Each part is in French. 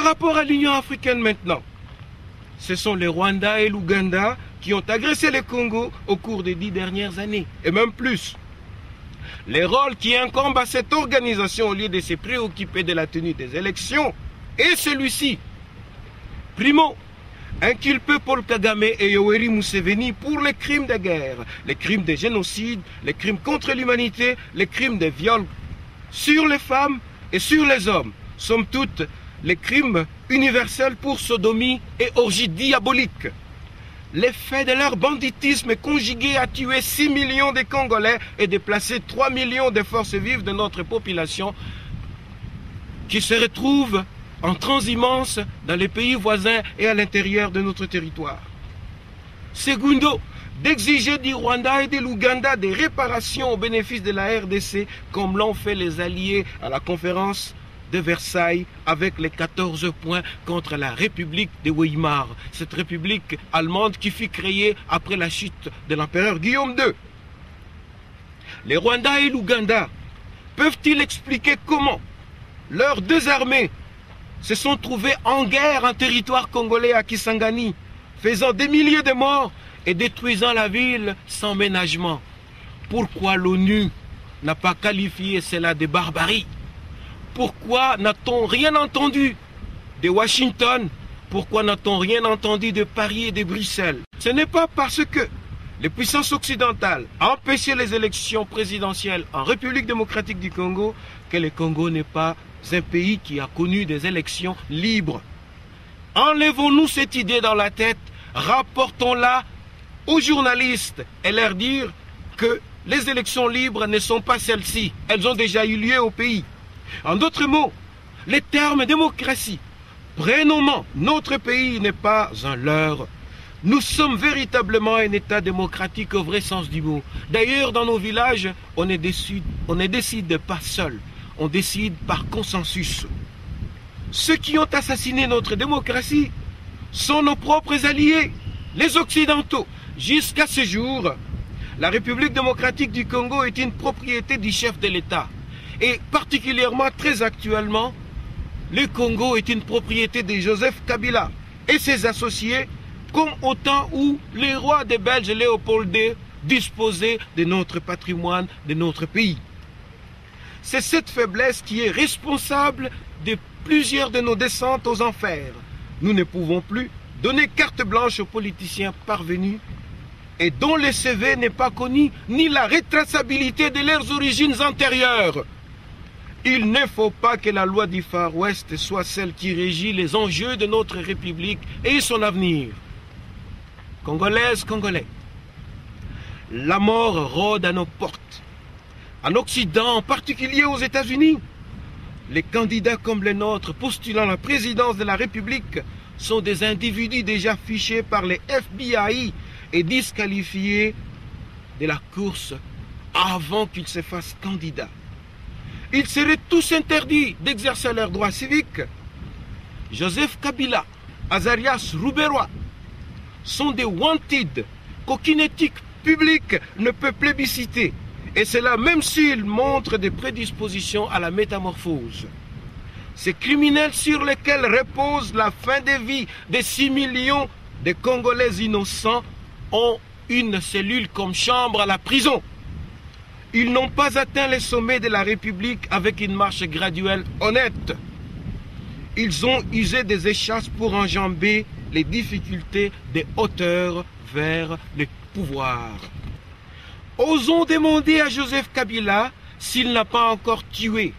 rapport à l'Union africaine maintenant, ce sont les Rwanda et l'Ouganda qui ont agressé le Congo au cours des 10 dernières années, et même plus. Les rôles qui incombent à cette organisation au lieu de se préoccuper de la tenue des élections est celui-ci. Primo, inculper Paul Kagame et Yoweri Museveni pour les crimes de guerre, les crimes de génocide, les crimes contre l'humanité, les crimes de viol sur les femmes et sur les hommes. Somme toute, les crimes universels pour sodomie et orgie diabolique. L'effet de leur banditisme conjugué à tuer 6 millions de Congolais et déplacer 3 millions de forces vives de notre population qui se retrouvent en transhumance dans les pays voisins et à l'intérieur de notre territoire. Segundo, d'exiger du Rwanda et de l'Ouganda des réparations au bénéfice de la RDC comme l'ont fait les alliés à la conférence de Versailles avec les 14 points contre la République de Weimar, cette république allemande qui fut créée après la chute de l'empereur Guillaume II. Les Rwandais et l'Ouganda peuvent-ils expliquer comment leurs deux armées se sont trouvées en guerre en territoire congolais à Kisangani, faisant des milliers de morts et détruisant la ville sans ménagement? Pourquoi l'ONU n'a pas qualifié cela de barbarie? Pourquoi n'a-t-on rien entendu de Washington? Pourquoi n'a-t-on rien entendu de Paris et de Bruxelles? Ce n'est pas parce que les puissances occidentales empêchaient les élections présidentielles en République démocratique du Congo que le Congo n'est pas un pays qui a connu des élections libres. Enlevons-nous cette idée dans la tête, rapportons-la aux journalistes et leur dire que les élections libres ne sont pas celles-ci. Elles ont déjà eu lieu au pays. En d'autres mots, les termes démocratie, prénommant notre pays n'est pas un leurre. Nous sommes véritablement un État démocratique au vrai sens du mot. D'ailleurs, dans nos villages, on ne décide pas seul, on décide par consensus. Ceux qui ont assassiné notre démocratie sont nos propres alliés, les Occidentaux. Jusqu'à ce jour, la République démocratique du Congo est une propriété du chef de l'État. Et particulièrement, très actuellement, le Congo est une propriété de Joseph Kabila et ses associés, comme au temps où les rois des Belges Léopold II disposaient de notre patrimoine, de notre pays. C'est cette faiblesse qui est responsable de plusieurs de nos descentes aux enfers. Nous ne pouvons plus donner carte blanche aux politiciens parvenus et dont le CV n'est pas connu ni la retraçabilité de leurs origines antérieures. Il ne faut pas que la loi du Far West soit celle qui régit les enjeux de notre République et son avenir. Congolaises, Congolais, la mort rôde à nos portes. En Occident, en particulier aux États-Unis, les candidats comme les nôtres postulant la présidence de la République sont des individus déjà fichés par les FBI et disqualifiés de la course avant qu'ils se fassent candidats. Ils seraient tous interdits d'exercer leurs droits civiques. Joseph Kabila, Azarias Ruberwa sont des wanted qu'aucune éthique publique ne peut plébisciter. Et cela même s'ils montrent des prédispositions à la métamorphose. Ces criminels sur lesquels repose la fin de vie des 6 millions de Congolais innocents ont une cellule comme chambre à la prison. Ils n'ont pas atteint les sommets de la République avec une marche graduelle honnête. Ils ont usé des échasses pour enjamber les difficultés des hauteurs vers le pouvoir. Osons demander à Joseph Kabila s'il n'a pas encore tué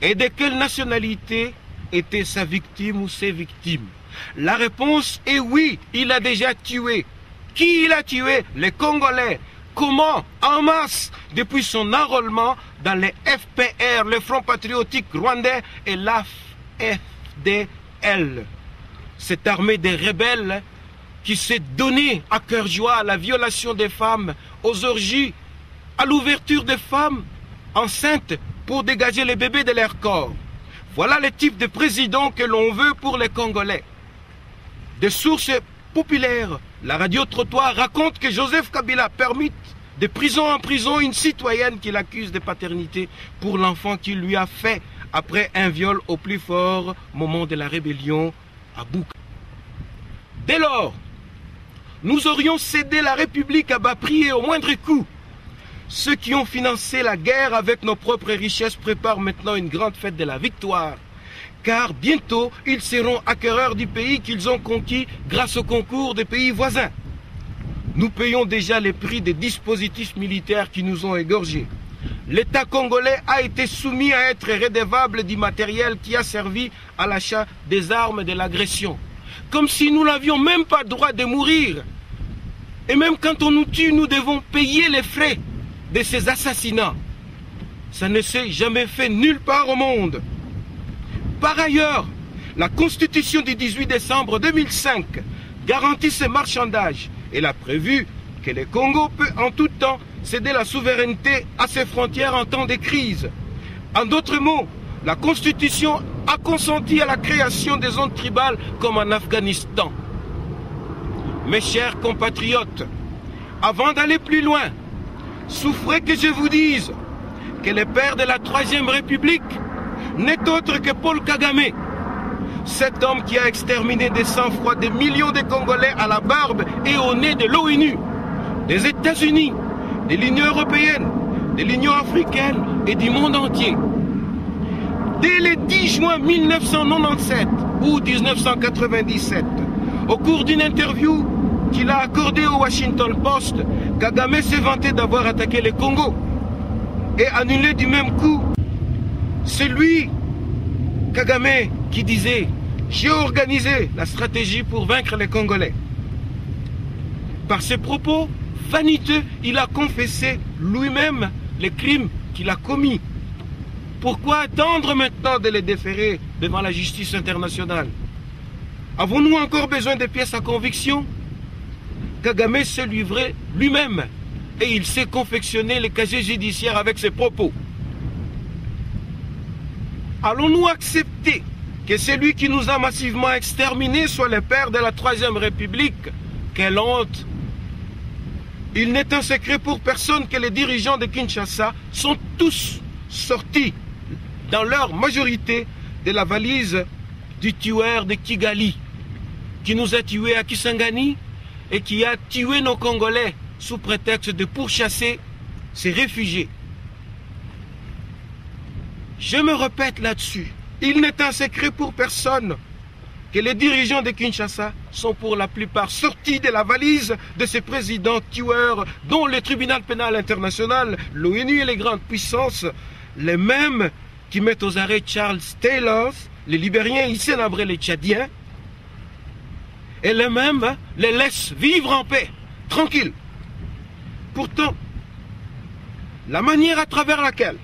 et de quelle nationalité était sa victime ou ses victimes. La réponse est oui, il a déjà tué. Qui il a tué? Les Congolais. Comment? En masse, depuis son enrôlement dans les FPR, le Front Patriotique Rwandais et l'AFDL. Cette armée des rebelles qui s'est donnée à cœur joie à la violation des femmes, aux orgies, à l'ouverture des femmes enceintes pour dégager les bébés de leur corps. Voilà le type de président que l'on veut pour les Congolais. Des sources populaires, la radio-trottoir raconte que Joseph Kabila permit de prison en prison une citoyenne qu'il accuse de paternité pour l'enfant qu'il lui a fait après un viol au plus fort moment de la rébellion à Bouka. Dès lors, nous aurions cédé la République à bas prix et au moindre coût. Ceux qui ont financé la guerre avec nos propres richesses préparent maintenant une grande fête de la victoire. Car bientôt, ils seront acquéreurs du pays qu'ils ont conquis grâce au concours des pays voisins. Nous payons déjà les prix des dispositifs militaires qui nous ont égorgés. L'État congolais a été soumis à être redevable du matériel qui a servi à l'achat des armes de l'agression. Comme si nous n'avions même pas droit de mourir. Et même quand on nous tue, nous devons payer les frais de ces assassinats. Ça ne s'est jamais fait nulle part au monde. Par ailleurs, la Constitution du 18 décembre 2005 garantit ce marchandage. Elle a prévu que le Congo peut en tout temps céder la souveraineté à ses frontières en temps de crise. En d'autres mots, la Constitution a consenti à la création des zones tribales comme en Afghanistan. Mes chers compatriotes, avant d'aller plus loin, souffrez que je vous dise que le père de la Troisième République n'est autre que Paul Kagame, cet homme qui a exterminé de sang-froid des millions de Congolais à la barbe et au nez de l'ONU, des États-Unis, de l'Union européenne, de l'Union africaine et du monde entier. Dès le 10 juin 1997 ou 1997, au cours d'une interview qu'il a accordée au Washington Post, Kagame s'est vanté d'avoir attaqué le Congo et annulé du même coup. C'est lui, Kagame, qui disait « J'ai organisé la stratégie pour vaincre les Congolais ». Par ses propos vaniteux, il a confessé lui-même les crimes qu'il a commis. Pourquoi attendre maintenant de les déférer devant la justice internationale? Avons-nous encore besoin de pièces à conviction? Kagame s'est livré lui-même et il s'est confectionné le casier judiciaire avec ses propos. Allons-nous accepter que celui qui nous a massivement exterminés soit le père de la Troisième République? Quelle honte! Il n'est un secret pour personne que les dirigeants de Kinshasa sont tous sortis, dans leur majorité, de la valise du tueur de Kigali, qui nous a tués à Kisangani et qui a tué nos Congolais sous prétexte de pourchasser ces réfugiés. Je me répète là-dessus, il n'est un secret pour personne que les dirigeants de Kinshasa sont pour la plupart sortis de la valise de ces présidents tueurs dont le tribunal pénal international, l'ONU et les grandes puissances, les mêmes qui mettent aux arrêts Charles Taylor, les Libériens, Hissène Habré, les Tchadiens, et les mêmes les laissent vivre en paix, tranquilles. Pourtant, la manière à travers laquelle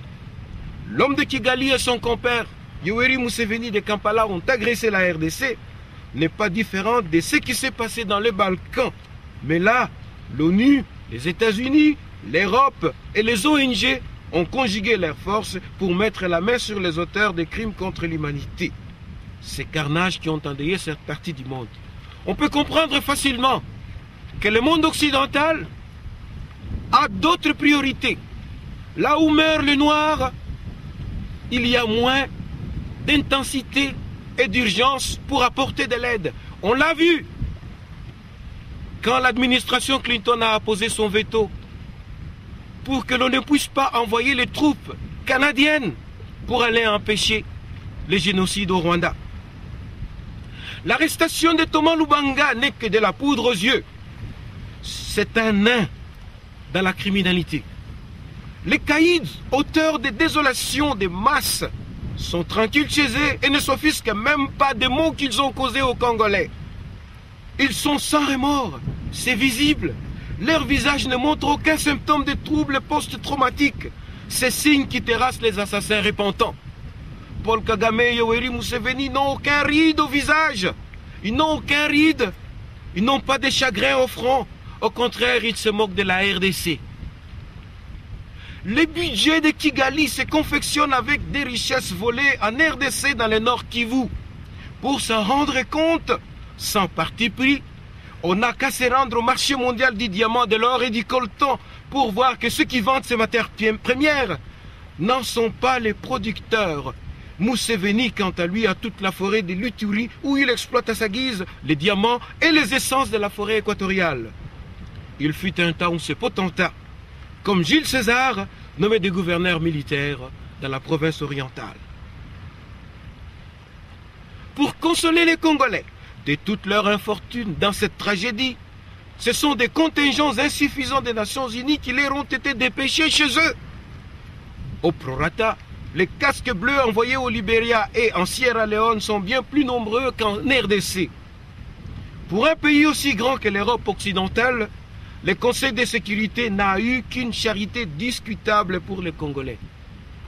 l'homme de Kigali et son compère Yoweri Museveni de Kampala ont agressé la RDC n'est pas différente de ce qui s'est passé dans les Balkans. Mais là, l'ONU, les États-Unis, l'Europe et les ONG ont conjugué leurs forces pour mettre la main sur les auteurs des crimes contre l'humanité. Ces carnages qui ont endeuillé cette partie du monde. On peut comprendre facilement que le monde occidental a d'autres priorités. Là où meurt le noir, il y a moins d'intensité et d'urgence pour apporter de l'aide. On l'a vu quand l'administration Clinton a apposé son veto pour que l'on ne puisse pas envoyer les troupes canadiennes pour aller empêcher le génocide au Rwanda. L'arrestation de Thomas Lubanga n'est que de la poudre aux yeux. C'est un nain dans la criminalité. Les caïds, auteurs de désolations de masse, sont tranquilles chez eux et ne s'offusquent même pas des maux qu'ils ont causés aux Congolais. Ils sont sans remords, c'est visible. Leur visage ne montre aucun symptôme de troubles post-traumatiques. Ces signes qui terrassent les assassins repentants. Paul Kagame et Yoweri Museveni n'ont aucun ride au visage. Ils n'ont aucun ride. Ils n'ont pas de chagrin au front. Au contraire, ils se moquent de la RDC. Le budget de Kigali se confectionne avec des richesses volées en RDC dans le Nord Kivu. Pour s'en rendre compte, sans parti pris, on n'a qu'à se rendre au marché mondial du diamant, de l'or et du coltan pour voir que ceux qui vendent ces matières premières n'en sont pas les producteurs, Museveni, quant à lui, a toute la forêt de l'Uturi où il exploite à sa guise les diamants et les essences de la forêt équatoriale. Il fut un temps où ce potentat, comme Jules César, nommé des gouverneurs militaires dans la province orientale. Pour consoler les Congolais de toute leur infortune dans cette tragédie, ce sont des contingents insuffisants des Nations Unies qui leur ont été dépêchés chez eux. Au prorata, les casques bleus envoyés au Libéria et en Sierra Leone sont bien plus nombreux qu'en RDC. Pour un pays aussi grand que l'Europe occidentale, le Conseil de sécurité n'a eu qu'une charité discutable pour les Congolais.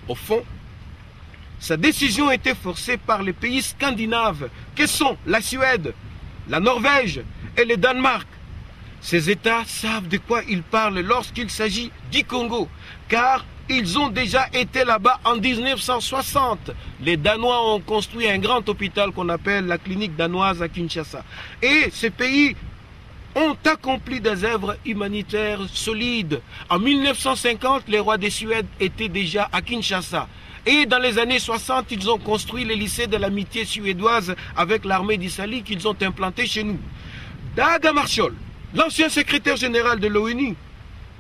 Au fond, sa décision a été forcée par les pays scandinaves, que sont la Suède, la Norvège et le Danemark. Ces États savent de quoi ils parlent lorsqu'il s'agit du Congo, car ils ont déjà été là-bas en 1960. Les Danois ont construit un grand hôpital qu'on appelle la clinique danoise à Kinshasa. Et ces pays ont accompli des œuvres humanitaires solides. En 1950, les rois de Suède étaient déjà à Kinshasa. Et dans les années 60, ils ont construit le lycée de l'amitié suédoise avec l'armée d'Issali qu'ils ont implanté chez nous. Dag Hammarskjöld, l'ancien secrétaire général de l'ONU,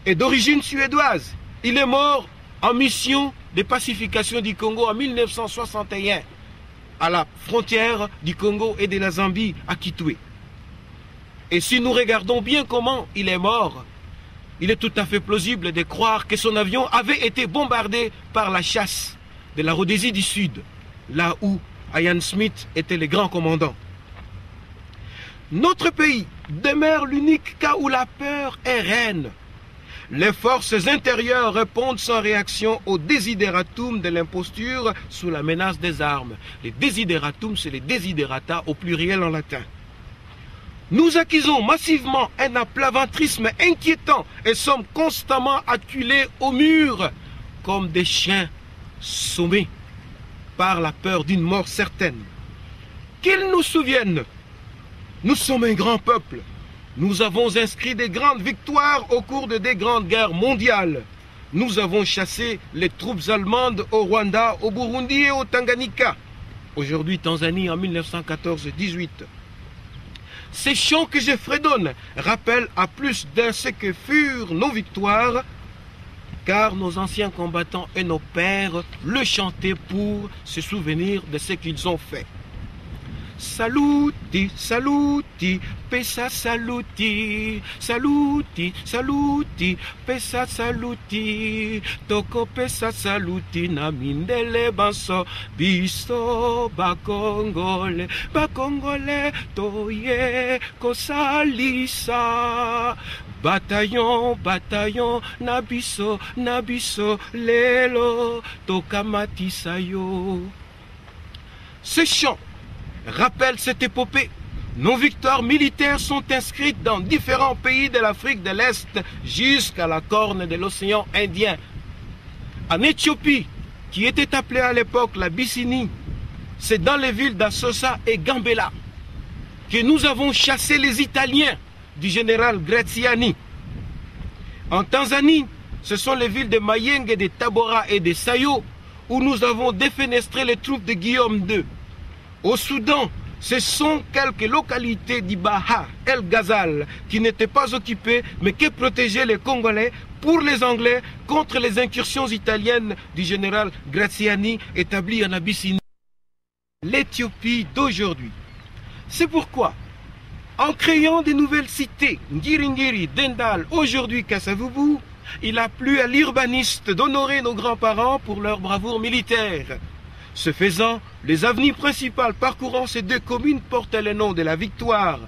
est d'origine suédoise. Il est mort en mission de pacification du Congo en 1961, à la frontière du Congo et de la Zambie, à Kitwe. Et si nous regardons bien comment il est mort, il est tout à fait plausible de croire que son avion avait été bombardé par la chasse de la Rhodésie du Sud, là où Ian Smith était le grand commandant. Notre pays demeure l'unique cas où la peur est reine. Les forces intérieures répondent sans réaction au désidératum de l'imposture sous la menace des armes. Les désidératum, c'est les desiderata au pluriel en latin. Nous acquisons massivement un aplaventrisme inquiétant et sommes constamment acculés au mur comme des chiens sommés par la peur d'une mort certaine. Qu'ils nous souviennent, nous sommes un grand peuple. Nous avons inscrit des grandes victoires au cours de des grandes guerres mondiales. Nous avons chassé les troupes allemandes au Rwanda, au Burundi et au Tanganyika. Aujourd'hui, Tanzanie en 1914-18. Ces chants que je fredonne rappellent à plus d'un ce que furent nos victoires, car nos anciens combattants et nos pères le chantaient pour se souvenir de ce qu'ils ont fait. Saluti, saluti, pesa saluti, saluti, saluti, pesa saluti, toko pesa saluti na mindele banso, biso bakongole, bakongole toye kosalisa. Bataillon, bataillon, nabiso, nabiso, lelo, tokamatisayo. Ce chant rappelle cette épopée. Nos victoires militaires sont inscrites dans différents pays de l'Afrique de l'Est jusqu'à la corne de l'océan Indien. En Éthiopie, qui était appelée à l'époque la Bycynie, c'est dans les villes d'Assosa et Gambela que nous avons chassé les Italiens du général Graziani. En Tanzanie, ce sont les villes de Mayenge, de Tabora et de Sayo où nous avons défenestré les troupes de Guillaume II. Au Soudan, ce sont quelques localités d'Ibaha, El Ghazal, qui n'étaient pas occupées, mais qui protégeaient les Congolais pour les Anglais contre les incursions italiennes du général Graziani établi en Abyssinie. L'Éthiopie d'aujourd'hui. C'est pourquoi, en créant de nouvelles cités, Ngiringiri, Dendal, aujourd'hui Kassavubu, il a plu à l'urbaniste d'honorer nos grands-parents pour leur bravoure militaire. Ce faisant, les avenues principales parcourant ces deux communes portent le nom de la victoire,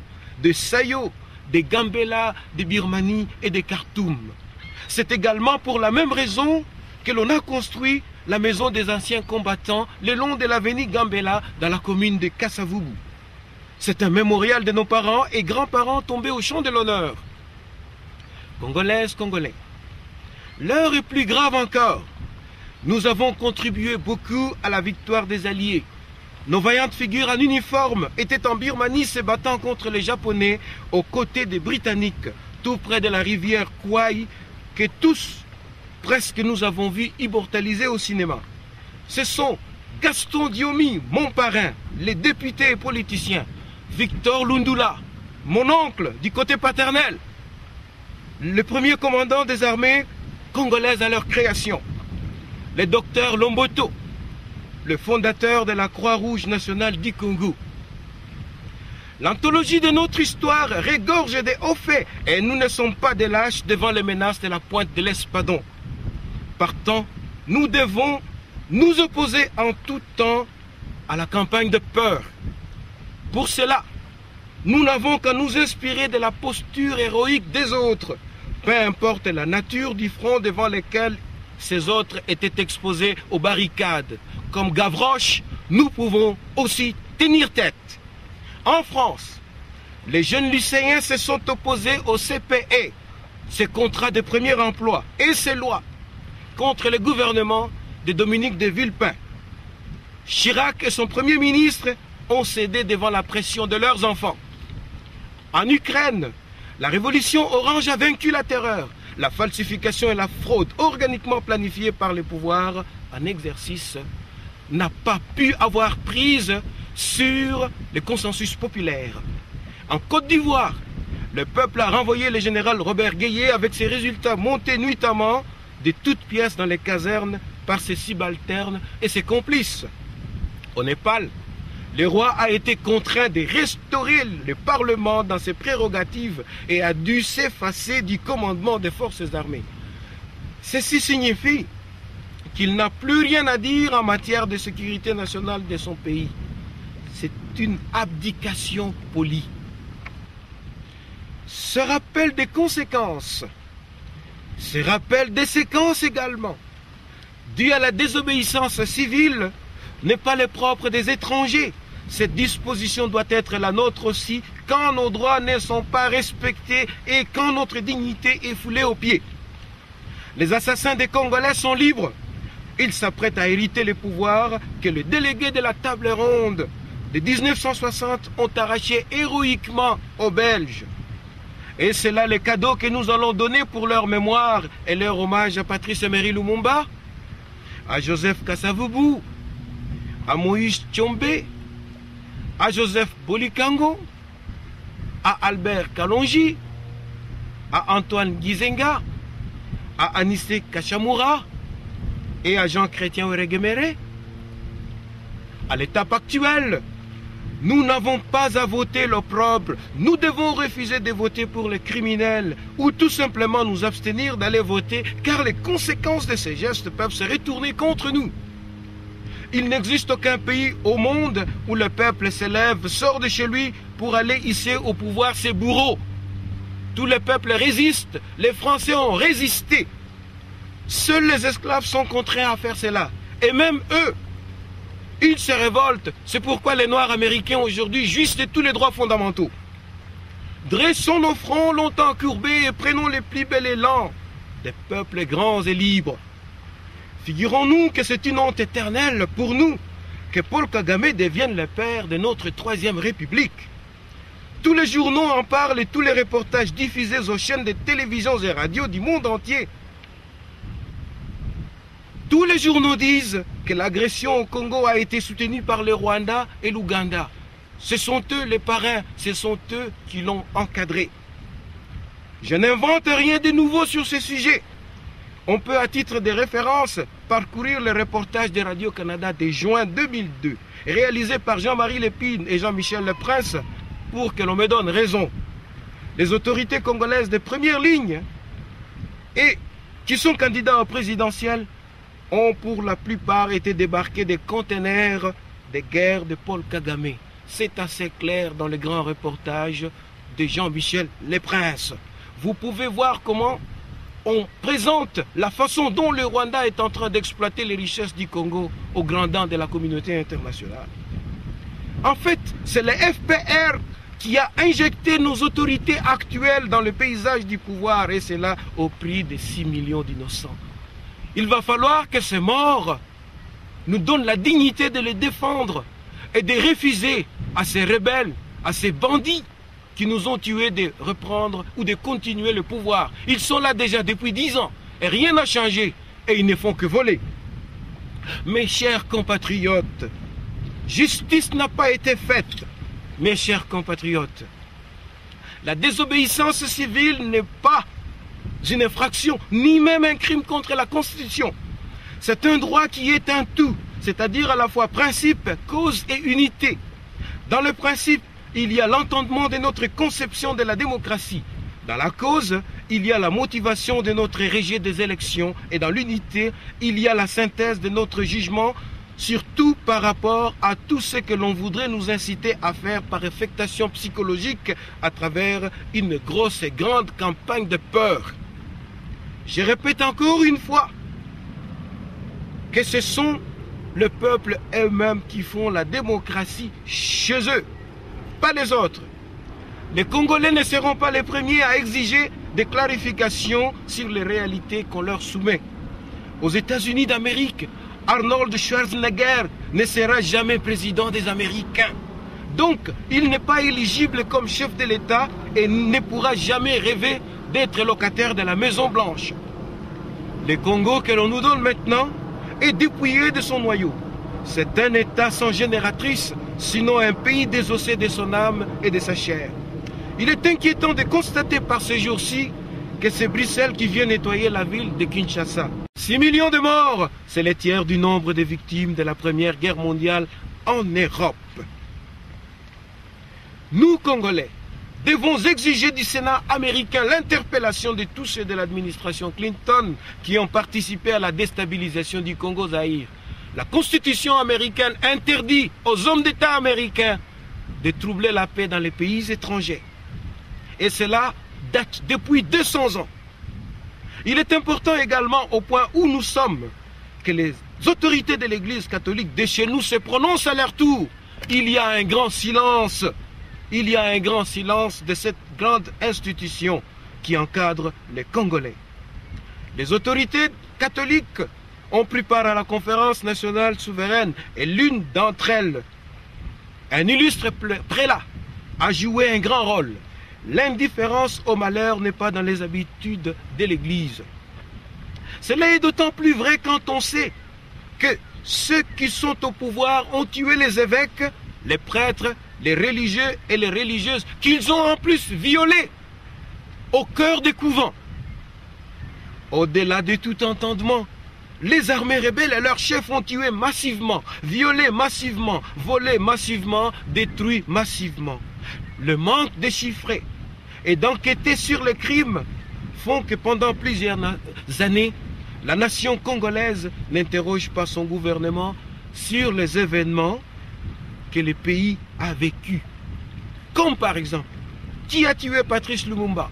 de Sayo, de Gambela, de Birmanie et de Khartoum. C'est également pour la même raison que l'on a construit la maison des anciens combattants le long de l'avenue Gambela dans la commune de Kassavubu. C'est un mémorial de nos parents et grands-parents tombés au champ de l'honneur. Congolaises, Congolais, l'heure est plus grave encore. Nous avons contribué beaucoup à la victoire des Alliés. Nos vaillantes figures en uniforme étaient en Birmanie se battant contre les Japonais aux côtés des Britanniques, tout près de la rivière Kwai, que tous, presque nous avons vus immortalisés au cinéma. Ce sont Gaston Diomi, mon parrain, les députés et politiciens, Victor Lundula, mon oncle du côté paternel, le premier commandant des armées congolaises à leur création, le docteur Lomboto, le fondateur de la Croix-Rouge nationale du Congo. L'anthologie de notre histoire regorge des hauts faits et nous ne sommes pas des lâches devant les menaces de la pointe de l'espadon. Partant, nous devons nous opposer en tout temps à la campagne de peur. Pour cela, nous n'avons qu'à nous inspirer de la posture héroïque des autres, peu importe la nature du front devant lequel ces autres étaient exposés aux barricades. Comme Gavroche, nous pouvons aussi tenir tête. En France, les jeunes lycéens se sont opposés au CPE, ces contrats de premier emploi, et ces lois contre le gouvernement de Dominique de Villepin. Chirac et son premier ministre ont cédé devant la pression de leurs enfants. En Ukraine, la révolution orange a vaincu la terreur, la falsification et la fraude organiquement planifiée par les pouvoirs en exercice n'a pas pu avoir prise sur le consensus populaire. En Côte d'Ivoire, le peuple a renvoyé le général Robert Gueye avec ses résultats montés nuitamment de toutes pièces dans les casernes par ses subalternes et ses complices. Au Népal, le roi a été contraint de restaurer le Parlement dans ses prérogatives et a dû s'effacer du commandement des forces armées. Ceci signifie qu'il n'a plus rien à dire en matière de sécurité nationale de son pays. C'est une abdication polie. Ce rappel des conséquences, ce rappel des séquences également, dû à la désobéissance civile, n'est pas le propre des étrangers. Cette disposition doit être la nôtre aussi quand nos droits ne sont pas respectés et quand notre dignité est foulée aux pieds. Les assassins des Congolais sont libres. Ils s'apprêtent à hériter les pouvoirs que les délégués de la table ronde de 1960 ont arrachés héroïquement aux Belges. Et c'est là le cadeau que nous allons donner pour leur mémoire et leur hommage à Patrice Emery Lumumba, à Joseph Kasavubu, à Moïse Tshombe, à Joseph Bolikango, à Albert Kalonji, à Antoine Gizenga, à Anissé Kachamura et à Jean-Chrétien Weregemere. À l'étape actuelle, nous n'avons pas à voter l'opprobre. Nous devons refuser de voter pour les criminels ou tout simplement nous abstenir d'aller voter car les conséquences de ces gestes peuvent se retourner contre nous. Il n'existe aucun pays au monde où le peuple s'élève, sort de chez lui pour aller hisser au pouvoir ses bourreaux. Tous les peuples résistent, les Français ont résisté. Seuls les esclaves sont contraints à faire cela. Et même eux, ils se révoltent. C'est pourquoi les Noirs américains aujourd'hui jouissent de tous les droits fondamentaux. Dressons nos fronts longtemps courbés et prenons les plus bel élan des peuples grands et libres. Figurons-nous que c'est une honte éternelle pour nous que Paul Kagame devienne le père de notre troisième République. Tous les journaux en parlent et tous les reportages diffusés aux chaînes de télévision et radio du monde entier. Tous les journaux disent que l'agression au Congo a été soutenue par le Rwanda et l'Ouganda. Ce sont eux les parrains, ce sont eux qui l'ont encadré. Je n'invente rien de nouveau sur ce sujet. On peut, à titre de référence, parcourir le reportage de Radio-Canada de juin 2002, réalisé par Jean-Marie Lépine et Jean-Michel Leprince, pour que l'on me donne raison. Les autorités congolaises de première ligne et qui sont candidats au présidentiel ont pour la plupart été débarqués des conteneurs de guerre de Paul Kagame. C'est assez clair dans le grand reportage de Jean-Michel Leprince. Vous pouvez voir comment on présente la façon dont le Rwanda est en train d'exploiter les richesses du Congo au grand dam de la communauté internationale. En fait, c'est le FPR qui a injecté nos autorités actuelles dans le paysage du pouvoir, et cela au prix de 6 millions d'innocents. Il va falloir que ces morts nous donnent la dignité de les défendre et de refuser à ces rebelles, à ces bandits qui nous ont tués de reprendre ou de continuer le pouvoir. Ils sont là déjà depuis 10 ans et rien n'a changé et ils ne font que voler. Mes chers compatriotes, justice n'a pas été faite. Mes chers compatriotes, la désobéissance civile n'est pas une infraction, ni même un crime contre la Constitution. C'est un droit qui est un tout, c'est-à-dire à la fois principe, cause et unité. Dans le principe, il y a l'entendement de notre conception de la démocratie. Dans la cause, il y a la motivation de notre régime des élections. Et dans l'unité, il y a la synthèse de notre jugement, surtout par rapport à tout ce que l'on voudrait nous inciter à faire par affectation psychologique à travers une grosse et grande campagne de peur. Je répète encore une fois que ce sont le peuple eux-mêmes qui font la démocratie chez eux, pas les autres. Les Congolais ne seront pas les premiers à exiger des clarifications sur les réalités qu'on leur soumet. Aux États-Unis d'Amérique, Arnold Schwarzenegger ne sera jamais président des Américains. Donc, il n'est pas éligible comme chef de l'État et ne pourra jamais rêver d'être locataire de la Maison Blanche. Le Congo que l'on nous donne maintenant est dépouillé de son noyau. C'est un État sans génératrice, sinon un pays désossé de son âme et de sa chair. Il est inquiétant de constater par ces jours-ci que c'est Bruxelles qui vient nettoyer la ville de Kinshasa. 6 millions de morts, c'est le tiers du nombre de victimes de la Première Guerre mondiale en Europe. Nous, Congolais, devons exiger du Sénat américain l'interpellation de tous ceux de l'administration Clinton qui ont participé à la déstabilisation du Congo-Zaïre. La Constitution américaine interdit aux hommes d'État américains de troubler la paix dans les pays étrangers. Et cela date depuis 200 ans. Il est important également au point où nous sommes que les autorités de l'Église catholique de chez nous se prononcent à leur tour. Il y a un grand silence. Il y a un grand silence de cette grande institution qui encadre les Congolais. Les autorités catholiques ont pris part à la conférence nationale souveraine et l'une d'entre elles, un illustre prélat, a joué un grand rôle. L'indifférence au malheur n'est pas dans les habitudes de l'Église. Cela est d'autant plus vrai quand on sait que ceux qui sont au pouvoir ont tué les évêques, les prêtres, les religieux et les religieuses, qu'ils ont en plus violés au cœur des couvents. Au-delà de tout entendement, les armées rebelles et leurs chefs ont tué massivement, violé massivement, volé massivement, détruit massivement. Le manque de chiffrer et d'enquêter sur les crimes font que pendant plusieurs années, la nation congolaise n'interroge pas son gouvernement sur les événements que le pays a vécus. Comme par exemple, qui a tué Patrice Lumumba?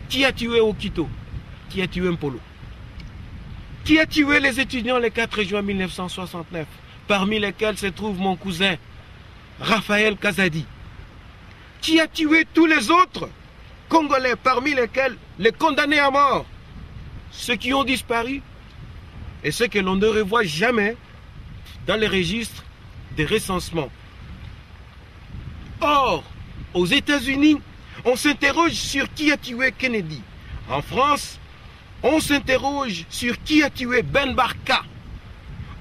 Qui a tué Okito? Qui a tué Mpolo? Qui a tué les étudiants le 4 juin 1969, parmi lesquels se trouve mon cousin Raphaël Kazadi? Qui a tué tous les autres Congolais, parmi lesquels les condamnés à mort, ceux qui ont disparu et ceux que l'on ne revoit jamais dans les registres des recensements? Or, aux États-Unis, on s'interroge sur qui a tué Kennedy. En France, on s'interroge sur qui a tué Ben Barka.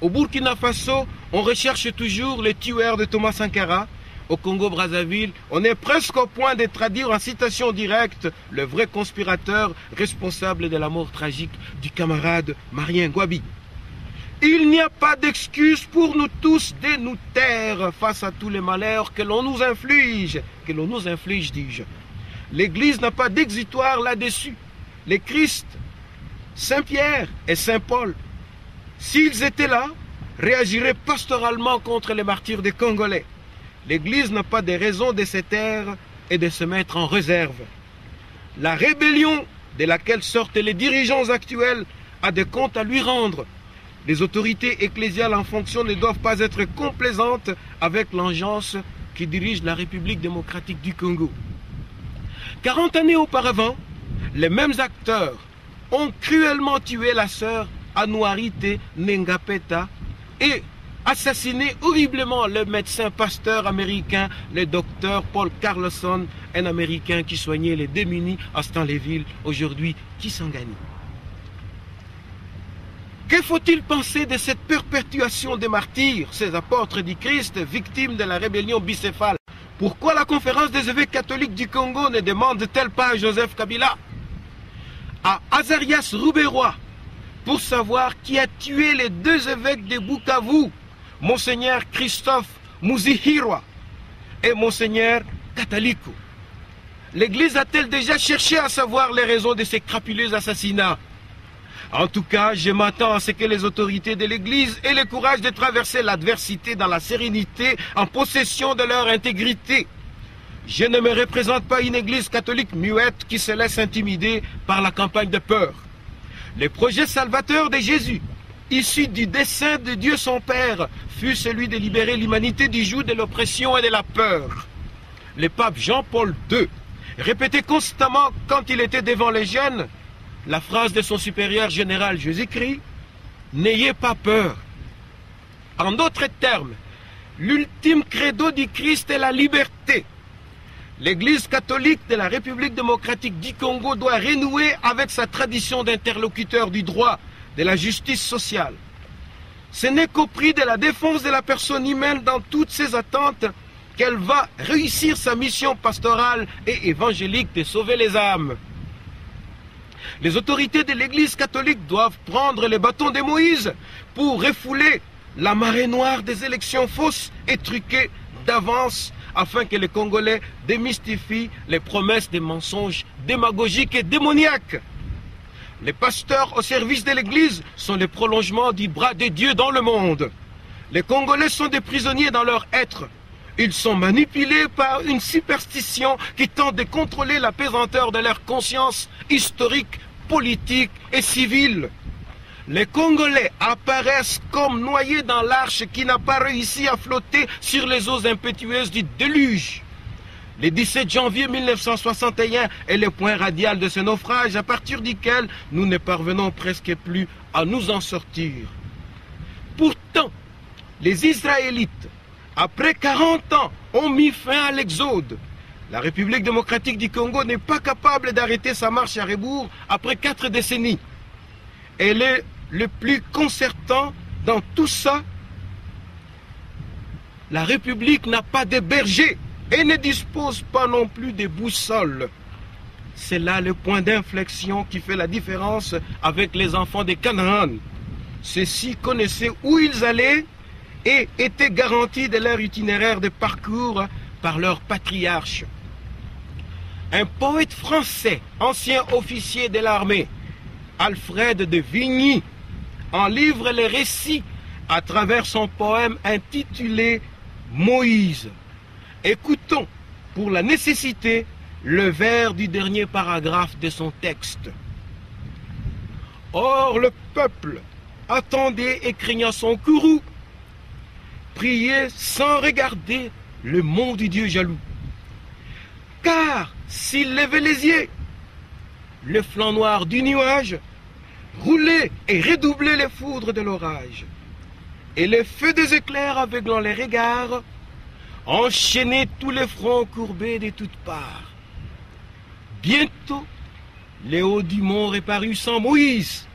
Au Burkina Faso, on recherche toujours les tueurs de Thomas Sankara. Au Congo-Brazzaville, on est presque au point de traduire en citation directe le vrai conspirateur responsable de la mort tragique du camarade Marien Gwabi. Il n'y a pas d'excuse pour nous tous de nous taire face à tous les malheurs que l'on nous inflige, dis-je. L'Église n'a pas d'exitoire là-dessus. Les Christ, Saint-Pierre et Saint-Paul, s'ils étaient là, réagiraient pastoralement contre les martyrs des Congolais. L'Église n'a pas de raison de se taire et de se mettre en réserve. La rébellion de laquelle sortent les dirigeants actuels a des comptes à lui rendre. Les autorités ecclésiales en fonction ne doivent pas être complaisantes avec l'engeance qui dirige la République démocratique du Congo. 40 années auparavant, les mêmes acteurs ont cruellement tué la sœur Anouarite Nengapeta et assassiné horriblement le médecin pasteur américain, le docteur Paul Carlson, un Américain qui soignait les démunis à Stanleyville, aujourd'hui Kisangani. Que faut-il penser de cette perpétuation des martyrs, ces apôtres du Christ, victimes de la rébellion bicéphale? Pourquoi la conférence des évêques catholiques du Congo ne demande-t-elle pas à Joseph Kabila, à Azarias Rouberois, pour savoir qui a tué les deux évêques de Bukavu, Monseigneur Christophe Muzihirwa et Monseigneur Kataliko? L'Église a-t-elle déjà cherché à savoir les raisons de ces crapuleux assassinats? En tout cas, je m'attends à ce que les autorités de l'Église aient le courage de traverser l'adversité dans la sérénité, en possession de leur intégrité. Je ne me représente pas une Église catholique muette qui se laisse intimider par la campagne de peur. Le projet salvateur de Jésus, issu du dessein de Dieu son Père, fut celui de libérer l'humanité du joug de l'oppression et de la peur. Le pape Jean-Paul II répétait constamment quand il était devant les jeunes la phrase de son supérieur général Jésus-Christ: « N'ayez pas peur ». En d'autres termes, l'ultime credo du Christ est la liberté. L'Église catholique de la République démocratique du Congo doit renouer avec sa tradition d'interlocuteur du droit, de la justice sociale. Ce n'est qu'au prix de la défense de la personne humaine dans toutes ses attentes qu'elle va réussir sa mission pastorale et évangélique de sauver les âmes. Les autorités de l'Église catholique doivent prendre les bâtons de Moïse pour refouler la marée noire des élections fausses et truquées d'avance afin que les Congolais démystifient les promesses des mensonges démagogiques et démoniaques. Les pasteurs au service de l'Église sont le prolongement du bras de Dieu dans le monde. Les Congolais sont des prisonniers dans leur être. Ils sont manipulés par une superstition qui tente de contrôler la pesanteur de leur conscience historique, politique et civile. Les Congolais apparaissent comme noyés dans l'arche qui n'a pas réussi à flotter sur les eaux impétueuses du déluge. Le 17 janvier 1961 est le point radial de ce naufrage à partir duquel nous ne parvenons presque plus à nous en sortir. Pourtant, les Israélites, après 40 ans, ont mis fin à l'exode. La République démocratique du Congo n'est pas capable d'arrêter sa marche à rebours après 4 décennies. Elle est le plus concertant dans tout ça. La République n'a pas de berger et ne dispose pas non plus de boussole. C'est là le point d'inflexion qui fait la différence avec les enfants de Canaan. Ceux-ci connaissaient où ils allaient et étaient garantis de leur itinéraire de parcours par leur patriarche. Un poète français, ancien officier de l'armée, Alfred de Vigny, en livre les récits à travers son poème intitulé « Moïse ». Écoutons, pour la nécessité, le vers du dernier paragraphe de son texte. « Or le peuple attendait et craignant son courroux, priait sans regarder le mont du Dieu jaloux. Car s'il levait les yeux, le flanc noir du nuage roulait et redoublait les foudres de l'orage, et le feu des éclairs aveuglant les regards enchaînait tous les fronts courbés de toutes parts. Bientôt, les hauts du mont reparut sans Moïse.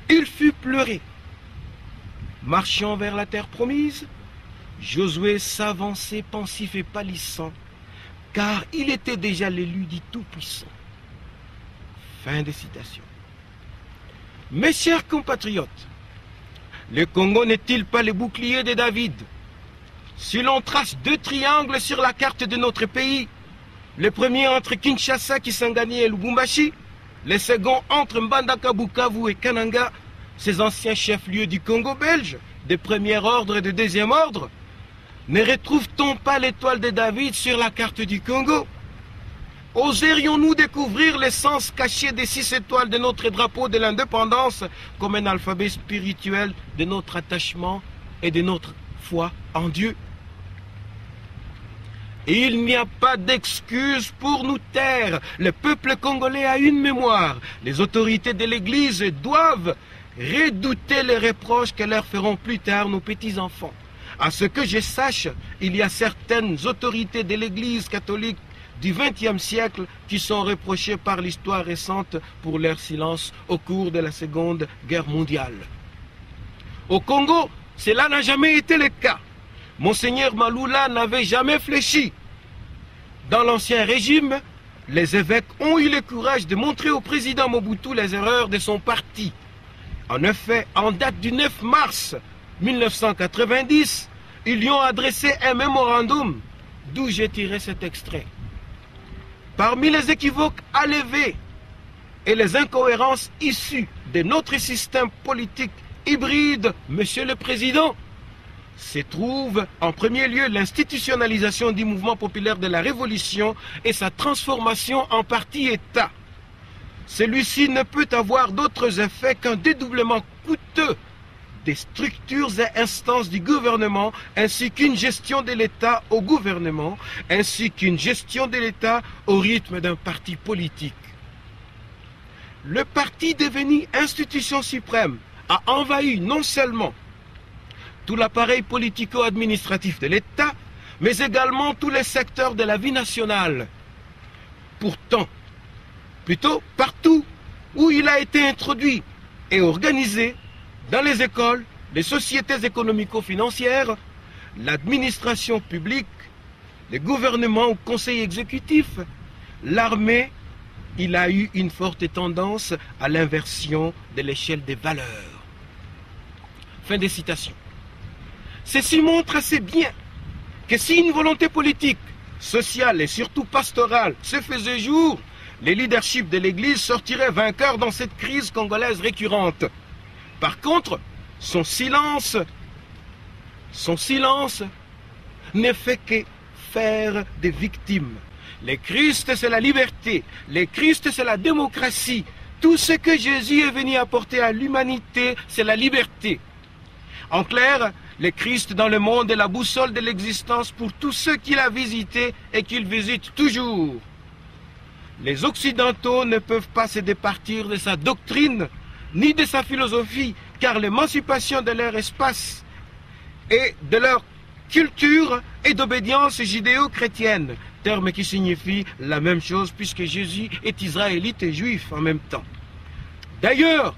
Il fut pleuré. Marchant vers la terre promise, Josué s'avançait pensif et pâlissant, car il était déjà l'élu du Tout-Puissant. Fin de citation. Mes chers compatriotes, le Congo n'est-il pas le bouclier de David? Si l'on trace 2 triangles sur la carte de notre pays, le premier entre Kinshasa, Kisangani et Lubumbashi, le second entre Mbandaka, Bukavu et Kananga, ces anciens chefs-lieux du Congo belge, de premier ordre et de deuxième ordre, ne retrouve-t-on pas l'étoile de David sur la carte du Congo? Oserions-nous découvrir l'essence cachée des 6 étoiles de notre drapeau de l'indépendance comme un alphabet spirituel de notre attachement et de notre foi en Dieu? Il n'y a pas d'excuse pour nous taire. Le peuple congolais a une mémoire. Les autorités de l'Église doivent redouter les reproches que leur feront plus tard nos petits-enfants. À ce que je sache, il y a certaines autorités de l'Église catholique du XXe siècle qui sont reprochés par l'histoire récente pour leur silence au cours de la Seconde Guerre mondiale. Au Congo, cela n'a jamais été le cas. Monseigneur Maloula n'avait jamais fléchi. Dans l'ancien régime, les évêques ont eu le courage de montrer au président Mobutu les erreurs de son parti. En effet, en date du 9 mars 1990, ils lui ont adressé un mémorandum d'où j'ai tiré cet extrait. Parmi les équivoques à lever et les incohérences issues de notre système politique hybride, Monsieur le Président, se trouve en premier lieu l'institutionnalisation du mouvement populaire de la Révolution et sa transformation en parti-État. Celui-ci ne peut avoir d'autres effets qu'un dédoublement coûteux des structures et instances du gouvernement, ainsi qu'une gestion de l'État au gouvernement, ainsi qu'une gestion de l'État au rythme d'un parti politique. Le parti devenu institution suprême a envahi non seulement tout l'appareil politico-administratif de l'État, mais également tous les secteurs de la vie nationale. Pourtant, plutôt partout où il a été introduit et organisé, dans les écoles, les sociétés économico-financières, l'administration publique, les gouvernements ou conseils exécutifs, l'armée, il a eu une forte tendance à l'inversion de l'échelle des valeurs. Fin des citations. Ceci montre assez bien que si une volonté politique, sociale et surtout pastorale se faisait jour, les leaderships de l'Église sortiraient vainqueurs dans cette crise congolaise récurrente. Par contre, son silence ne fait que faire des victimes. Le Christ, c'est la liberté. Le Christ, c'est la démocratie. Tout ce que Jésus est venu apporter à l'humanité, c'est la liberté. En clair, le Christ dans le monde est la boussole de l'existence pour tous ceux qu'il a visités et qu'il visite toujours. Les Occidentaux ne peuvent pas se départir de sa doctrine ni de sa philosophie, car l'émancipation de leur espace et de leur culture est d'obédience judéo-chrétienne, terme qui signifie la même chose puisque Jésus est israélite et juif en même temps. D'ailleurs,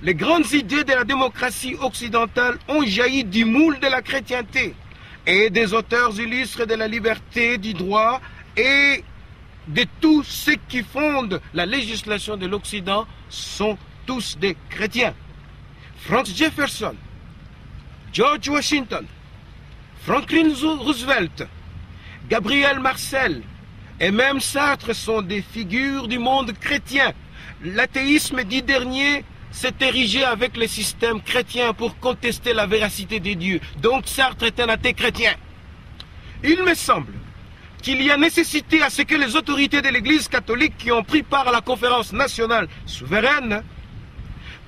les grandes idées de la démocratie occidentale ont jailli du moule de la chrétienté et des auteurs illustres de la liberté, du droit et de tous ceux qui fondent la législation de l'Occident sont tous des chrétiens. Francis Jefferson, George Washington, Franklin Roosevelt, Gabriel Marcel et même Sartre sont des figures du monde chrétien. L'athéisme dit dernier s'est érigé avec le système chrétien pour contester la véracité des dieux. Donc Sartre est un athée chrétien. Il me semble qu'il y a nécessité à ce que les autorités de l'Église catholique qui ont pris part à la conférence nationale souveraine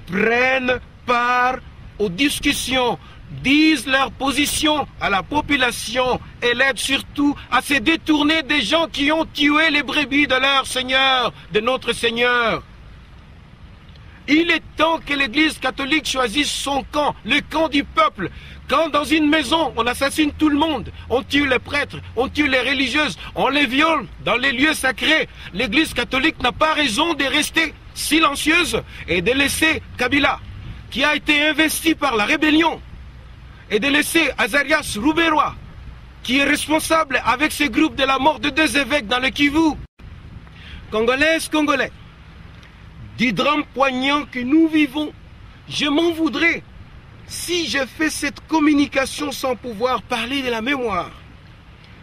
prennent part aux discussions, disent leur position à la population et l'aident surtout à se détourner des gens qui ont tué les brebis de leur Seigneur, de notre Seigneur. Il est temps que l'Église catholique choisisse son camp, le camp du peuple. Quand dans une maison, on assassine tout le monde, on tue les prêtres, on tue les religieuses, on les viole dans les lieux sacrés, l'Église catholique n'a pas raison de rester silencieuse et de laisser Kabila, qui a été investi par la rébellion, et de laisser Azarias Rouberois, qui est responsable avec ce groupe de la mort de 2 évêques dans le Kivu. Congolaises, Congolais, du drame poignant que nous vivons, je m'en voudrais si je fais cette communication sans pouvoir parler de la mémoire.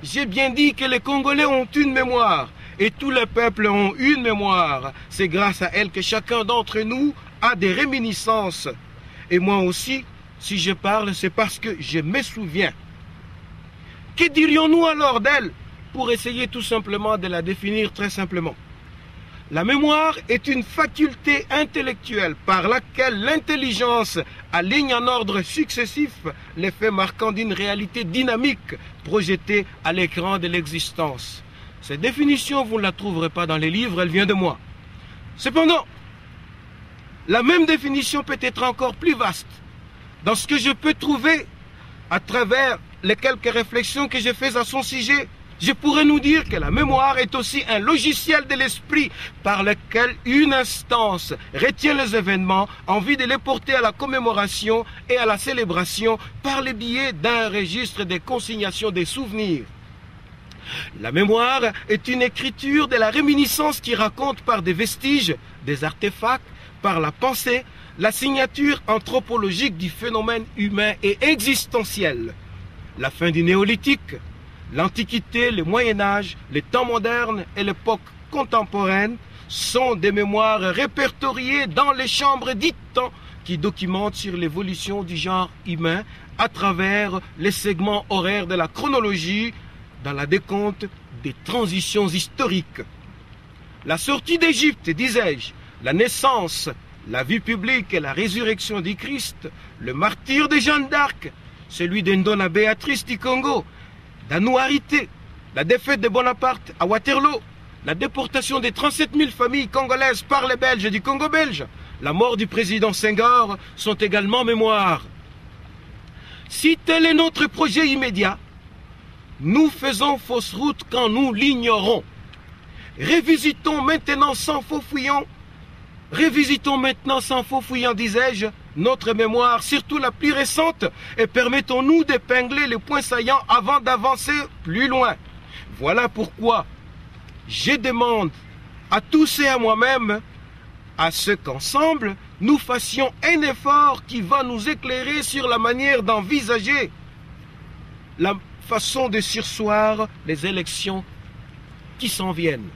J'ai bien dit que les Congolais ont une mémoire et tous les peuples ont une mémoire. C'est grâce à elle que chacun d'entre nous a des réminiscences. Et moi aussi, si je parle, c'est parce que je me souviens. Que dirions-nous alors d'elle pour essayer tout simplement de la définir très simplement? La mémoire est une faculté intellectuelle par laquelle l'intelligence aligne en ordre successif les faits marquants d'une réalité dynamique projetée à l'écran de l'existence. Cette définition, vous ne la trouverez pas dans les livres, elle vient de moi. Cependant, la même définition peut être encore plus vaste dans ce que je peux trouver à travers les quelques réflexions que j'ai faites à son sujet Je pourrais nous dire que la mémoire est aussi un logiciel de l'esprit par lequel une instance retient les événements en vue de les porter à la commémoration et à la célébration par le biais d'un registre de consignation des souvenirs. La mémoire est une écriture de la réminiscence qui raconte par des vestiges, des artefacts, par la pensée, la signature anthropologique du phénomène humain et existentiel. La fin du néolithique, l'Antiquité, le Moyen-Âge, les temps modernes et l'époque contemporaine sont des mémoires répertoriées dans les chambres dites temps qui documentent sur l'évolution du genre humain à travers les segments horaires de la chronologie dans la décompte des transitions historiques. La sortie d'Égypte, disais-je, la naissance, la vie publique et la résurrection du Christ, le martyre de Jeanne d'Arc, celui d'Ndona Béatrice du Congo, d'Anouarité, la défaite de Bonaparte à Waterloo, la déportation des 37 000 familles congolaises par les Belges du Congo belge, la mort du président Senghor sont également mémoire. Si tel est notre projet immédiat, nous faisons fausse route quand nous l'ignorons. Revisitons maintenant sans faux fouillons, disais-je, notre mémoire, surtout la plus récente, et permettons-nous d'épingler les points saillants avant d'avancer plus loin. Voilà pourquoi je demande à tous et à moi-même, à ce qu'ensemble, nous fassions un effort qui va nous éclairer sur la manière d'envisager la façon de surseoir les élections qui s'en viennent.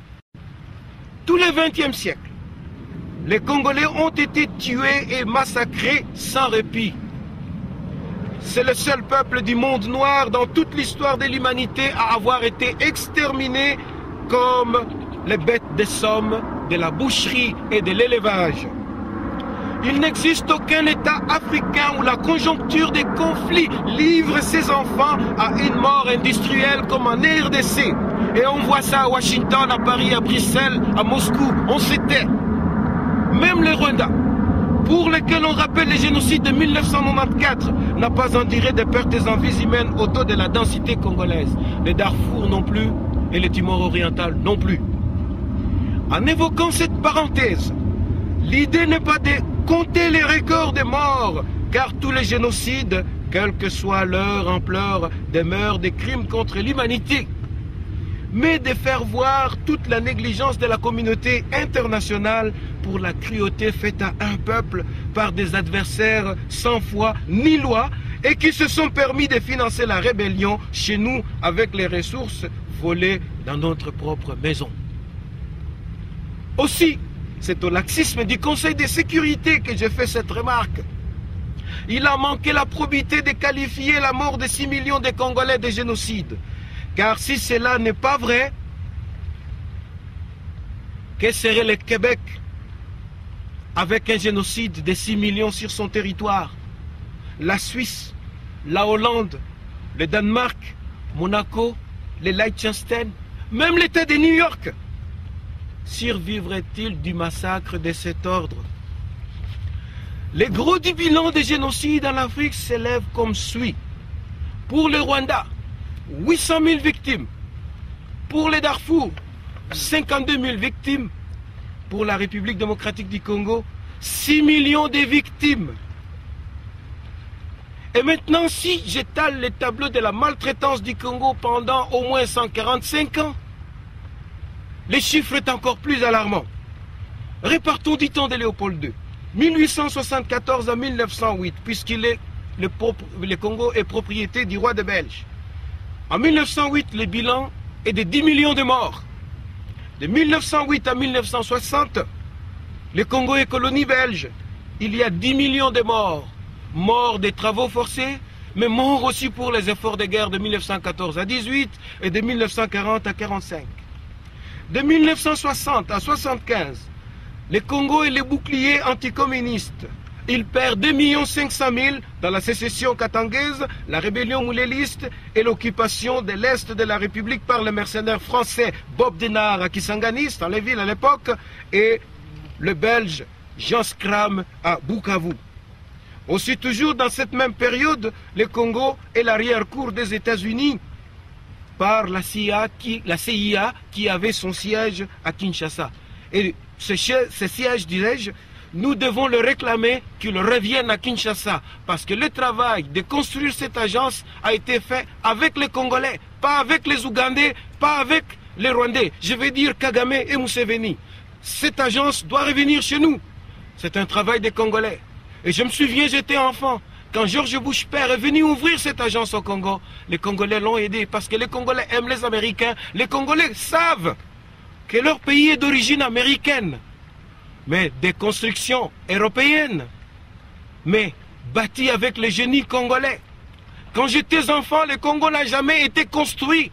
Tout le XXe siècle, les Congolais ont été tués et massacrés sans répit. C'est le seul peuple du monde noir dans toute l'histoire de l'humanité à avoir été exterminé comme les bêtes de somme de la boucherie et de l'élevage. Il n'existe aucun État africain où la conjoncture des conflits livre ses enfants à une mort industrielle comme en RDC. Et on voit ça à Washington, à Paris, à Bruxelles, à Moscou, on s'était. Même le Rwanda, pour lequel on rappelle les génocides de 1994, n'a pas enduré de pertes en vies humaines au taux de la densité congolaise. Le Darfour non plus et le Timor oriental non plus. En évoquant cette parenthèse, l'idée n'est pas de compter les records de morts, car tous les génocides, quelle que soit leur ampleur, demeurent des crimes contre l'humanité, mais de faire voir toute la négligence de la communauté internationale pour la cruauté faite à un peuple par des adversaires sans foi ni loi et qui se sont permis de financer la rébellion chez nous avec les ressources volées dans notre propre maison. Aussi, c'est au laxisme du Conseil de sécurité que j'ai fait cette remarque. Il a manqué la probité de qualifier la mort de 6 millions de Congolais de génocide. Car si cela n'est pas vrai, que serait le Québec avec un génocide de 6 millions sur son territoire? La Suisse, la Hollande, le Danemark, Monaco, le Liechtenstein, même l'État de New York survivrait-il du massacre de cet ordre? Les gros du bilan des génocides en Afrique s'élèvent comme suit. Pour le Rwanda, 800 000 victimes. Pour le Darfour, 52 000 victimes. Pour la République démocratique du Congo, 6 millions de victimes. Et maintenant, si j'étale les tableaux de la maltraitance du Congo pendant au moins 145 ans, le chiffre est encore plus alarmant. Répartons du temps de Léopold II, 1874 à 1908, le Congo est propriété du roi de Belge. En 1908, le bilan est de 10 millions de morts. De 1908 à 1960, le Congo est colonie belge. Il y a 10 millions de morts. Morts des travaux forcés, mais morts aussi pour les efforts de guerre de 1914 à 18 et de 1940 à 45. De 1960 à 75, le Congo est le bouclier anticommuniste. Il perd 2 500 000 dans la sécession katangaise, la rébellion mouléliste et l'occupation de l'Est de la République par le mercenaire français Bob Denard à Kisangani, dans les villes à l'époque, et le Belge Jean Scram à Bukavu. Aussi toujours dans cette même période, le Congo est l'arrière-cour des États-Unis par la CIA qui avait son siège à Kinshasa. Et ce siège, dirais-je, nous devons le réclamer qu'il revienne à Kinshasa. Parce que le travail de construire cette agence a été fait avec les Congolais, pas avec les Ougandais, pas avec les Rwandais. Je vais dire Kagame et Museveni. Cette agence doit revenir chez nous. C'est un travail des Congolais. Et je me souviens, j'étais enfant. Quand George Bush père est venu ouvrir cette agence au Congo, les Congolais l'ont aidé parce que les Congolais aiment les Américains. Les Congolais savent que leur pays est d'origine américaine, mais des constructions européennes, mais bâties avec le génie congolais. Quand j'étais enfant, le Congo n'a jamais été construit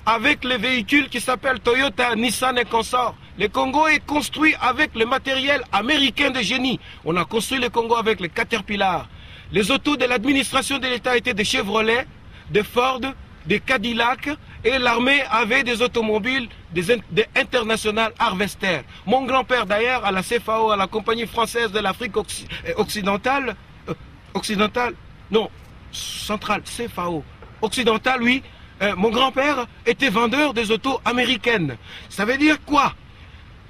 avec les véhicules qui s'appellent Toyota, Nissan et consorts. Le Congo est construit avec le matériel américain de génie. On a construit le Congo avec les Caterpillar. Les autos de l'administration de l'État étaient des Chevrolet, des Ford, des Cadillac, et l'armée avait des automobiles, des International Harvester. Mon grand-père d'ailleurs, à la CFAO, à la Compagnie française de l'Afrique occidentale, centrale, CFAO, occidentale, oui, mon grand-père était vendeur des autos américaines. Ça veut dire quoi?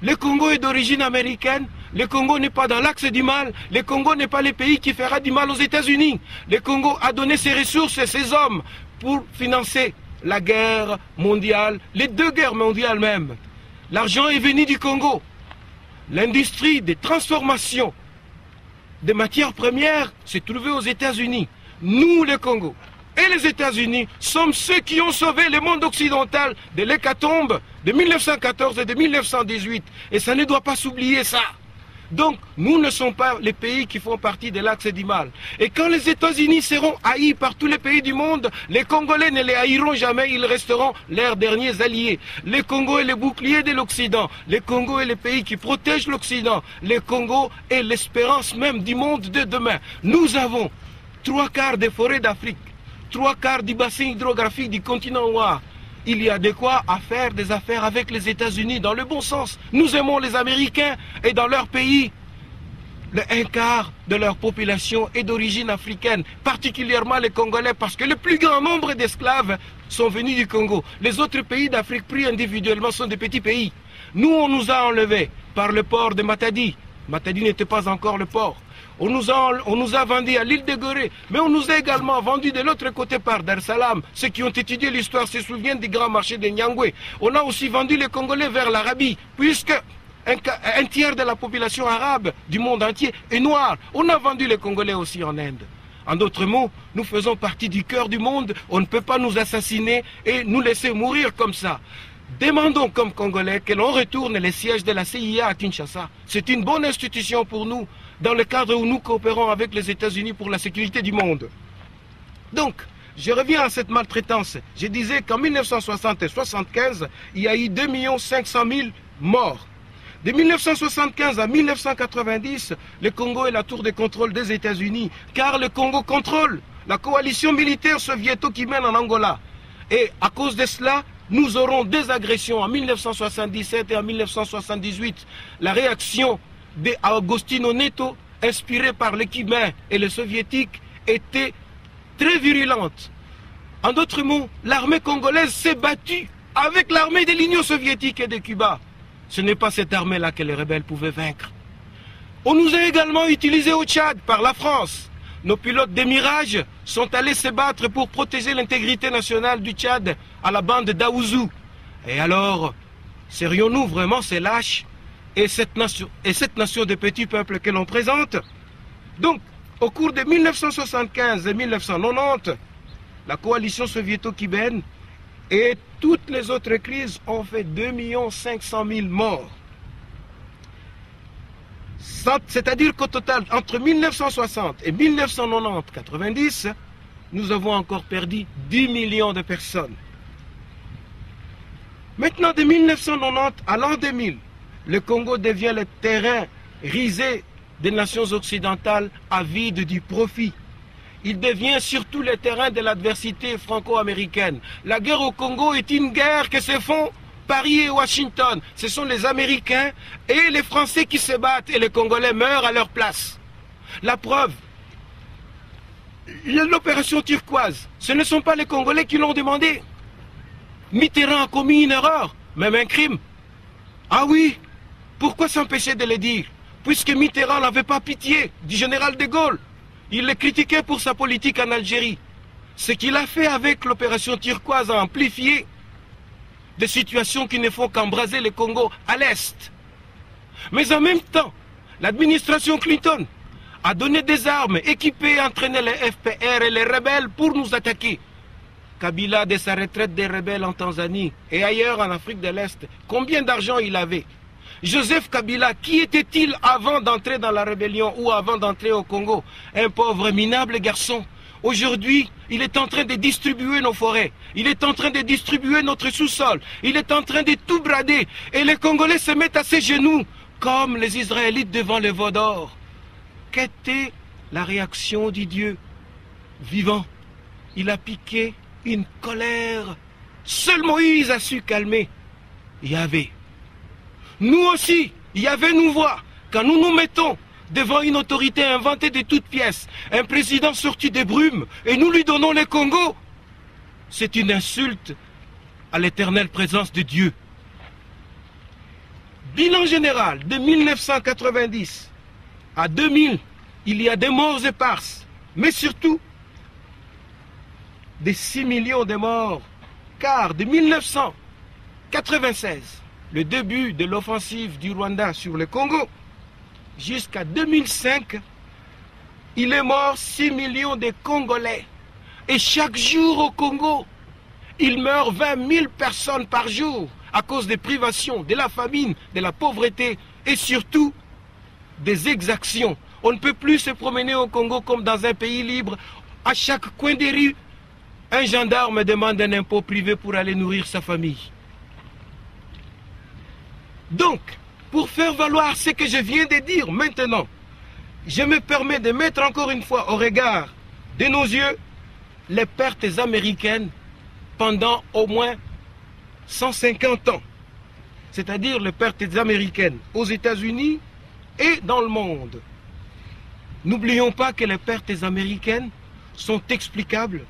Le Congo est d'origine américaine. Le Congo n'est pas dans l'axe du mal. Le Congo n'est pas le pays qui fera du mal aux États-Unis. Le Congo a donné ses ressources et ses hommes pour financer la guerre mondiale, les deux guerres mondiales même. L'argent est venu du Congo. L'industrie des transformations des matières premières s'est trouvée aux États-Unis. Nous, le Congo et les États-Unis sommes ceux qui ont sauvé le monde occidental de l'hécatombe de 1914 et de 1918. Et ça ne doit pas s'oublier ça. Donc, nous ne sommes pas les pays qui font partie de l'axe du mal. Et quand les États-Unis seront haïs par tous les pays du monde, les Congolais ne les haïront jamais, ils resteront leurs derniers alliés. Le Congo est le bouclier de l'Occident. Le Congo est le pays qui protège l'Occident. Le Congo est l'espérance même du monde de demain. Nous avons 3/4 des forêts d'Afrique, 3/4 du bassin hydrographique du continent noir. Il y a de quoi à faire des affaires avec les États-Unis dans le bon sens. Nous aimons les Américains et dans leur pays, le 1/4 de leur population est d'origine africaine, particulièrement les Congolais, parce que le plus grand nombre d'esclaves sont venus du Congo. Les autres pays d'Afrique pris individuellement sont des petits pays. Nous, on nous a enlevés par le port de Matadi. Matadi n'était pas encore le port. On nous a vendus à l'île de Gorée, mais on nous a également vendus de l'autre côté par Dar es Salaam. Ceux qui ont étudié l'histoire se souviennent du grand marché de Nyangwe. On a aussi vendu les Congolais vers l'Arabie, puisque un tiers de la population arabe du monde entier est noire. On a vendu les Congolais aussi en Inde. En d'autres mots, nous faisons partie du cœur du monde. On ne peut pas nous assassiner et nous laisser mourir comme ça. Demandons comme Congolais que l'on retourne les sièges de la CIA à Kinshasa. C'est une bonne institution pour nous, dans le cadre où nous coopérons avec les États-Unis pour la sécurité du monde. Donc, je reviens à cette maltraitance. Je disais qu'en 1960 et 1975, il y a eu 2 500 000 morts. De 1975 à 1990, le Congo est la tour de contrôle des États-Unis, car le Congo contrôle la coalition militaire soviéto qui mène en Angola. Et à cause de cela, nous aurons des agressions en 1977 et en 1978. La réaction d'Agostino Neto, inspirée par les Cubains et les Soviétiques, était très virulente. En d'autres mots, l'armée congolaise s'est battue avec l'armée de l'Union soviétique et de Cuba. Ce n'est pas cette armée-là que les rebelles pouvaient vaincre. On nous a également utilisés au Tchad par la France. Nos pilotes des Mirages sont allés se battre pour protéger l'intégrité nationale du Tchad à la bande d'Aouzou. Et alors, serions-nous vraiment ces lâches et cette nation de petits peuples que l'on présente? Donc, au cours de 1975 et 1990, la coalition soviéto-cubaine et toutes les autres crises ont fait 2 500 000 morts. C'est-à-dire qu'au total, entre 1960 et 1990, nous avons encore perdu 10 millions de personnes. Maintenant, de 1990 à l'an 2000, le Congo devient le terrain risé des nations occidentales avides du profit. Il devient surtout le terrain de l'adversité franco-américaine. La guerre au Congo est une guerre que se font Paris et Washington. Ce sont les Américains et les Français qui se battent et les Congolais meurent à leur place. La preuve, l'opération turquoise, ce ne sont pas les Congolais qui l'ont demandé. Mitterrand a commis une erreur, même un crime. Ah oui, pourquoi s'empêcher de le dire? Puisque Mitterrand n'avait pas pitié du général de Gaulle. Il le critiquait pour sa politique en Algérie. Ce qu'il a fait avec l'opération turquoise a amplifié des situations qui ne font qu'embraser le Congo à l'est. Mais en même temps, l'administration Clinton a donné des armes équipées et entraîné les FPR et les rebelles pour nous attaquer. Kabila, de sa retraite des rebelles en Tanzanie et ailleurs en Afrique de l'Est, combien d'argent il avait? Joseph Kabila, qui était-il avant d'entrer dans la rébellion ou avant d'entrer au Congo? Un pauvre minable garçon. Aujourd'hui, il est en train de distribuer nos forêts. Il est en train de distribuer notre sous-sol. Il est en train de tout brader. Et les Congolais se mettent à ses genoux, comme les Israélites devant le veau d'or. Qu'était la réaction du Dieu vivant? Il a piqué une colère. Seul Moïse a su calmer Yahvé. Nous aussi, Yahvé nous voit quand nous nous mettons devant une autorité inventée de toutes pièces, un président sorti des brumes, et nous lui donnons les Congo. C'est une insulte à l'éternelle présence de Dieu. Bilan général de 1990 à 2000, il y a des morts éparses, mais surtout des 6 millions de morts, car de 1996, le début de l'offensive du Rwanda sur le Congo, jusqu'à 2005, il est mort 6 millions de Congolais. Et chaque jour au Congo, il meurt 20 000 personnes par jour à cause des privations, de la famine, de la pauvreté et surtout des exactions. On ne peut plus se promener au Congo comme dans un pays libre. À chaque coin des rues, un gendarme demande un impôt privé pour aller nourrir sa famille. Donc, pour faire valoir ce que je viens de dire maintenant, je me permets de mettre encore une fois au regard de nos yeux les pertes américaines pendant au moins 150 ans. C'est-à-dire les pertes américaines aux États-Unis et dans le monde. N'oublions pas que les pertes américaines sont explicables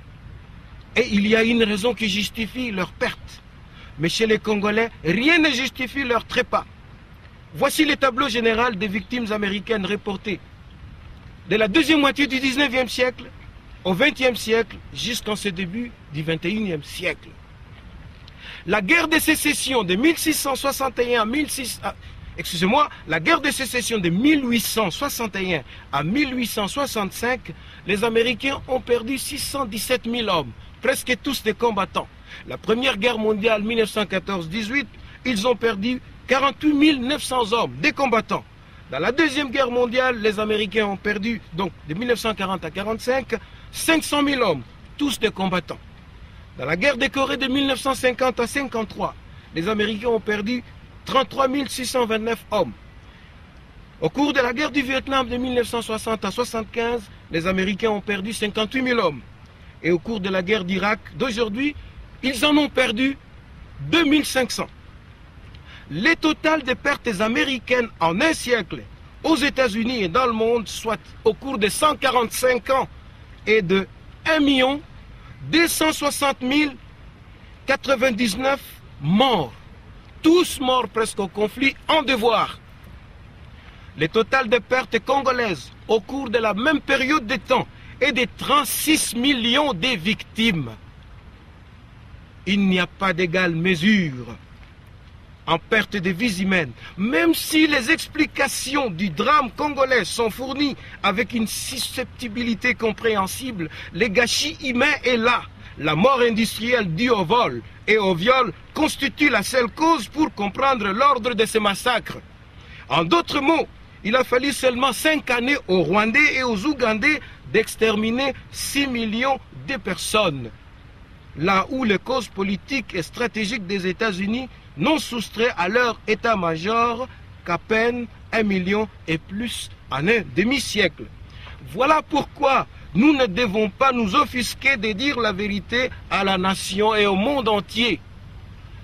et il y a une raison qui justifie leurs pertes. Mais chez les Congolais, rien ne justifie leur trépas. Voici le tableau général des victimes américaines reportées de la deuxième moitié du 19e siècle au 20e siècle jusqu'en ce début du 21e siècle. La guerre de sécession de 1661 à la guerre de sécession de 1861 à 1865, les Américains ont perdu 617 000 hommes, presque tous des combattants. La première guerre mondiale 1914-18, ils ont perdu 48 900 hommes, des combattants. Dans la deuxième guerre mondiale, les Américains ont perdu, donc de 1940 à 1945, 500 000 hommes, tous des combattants. Dans la guerre des Corées de 1950 à 1953, les Américains ont perdu 33 629 hommes. Au cours de la guerre du Vietnam de 1960 à 1975, les Américains ont perdu 58 000 hommes. Et au cours de la guerre d'Irak d'aujourd'hui, ils en ont perdu 2500. Le total des pertes américaines en un siècle aux États-Unis et dans le monde, soit au cours de 145 ans, est de 1 260 099 morts. Tous morts presque au conflit en devoir. Le total des pertes congolaises au cours de la même période de temps est de 36 millions de victimes. Il n'y a pas d'égale mesure en perte de vies humaines, même si les explications du drame congolais sont fournies avec une susceptibilité compréhensible, le gâchis humain est là. La mort industrielle due au vol et au viol constitue la seule cause pour comprendre l'ordre de ces massacres. En d'autres mots, il a fallu seulement 5 années aux Rwandais et aux Ougandais d'exterminer 6 millions de personnes. Là où les causes politiques et stratégiques des États-Unis n'ont soustrait à leur état-major qu'à peine 1 million et plus en un demi-siècle. Voilà pourquoi nous ne devons pas nous offusquer de dire la vérité à la nation et au monde entier.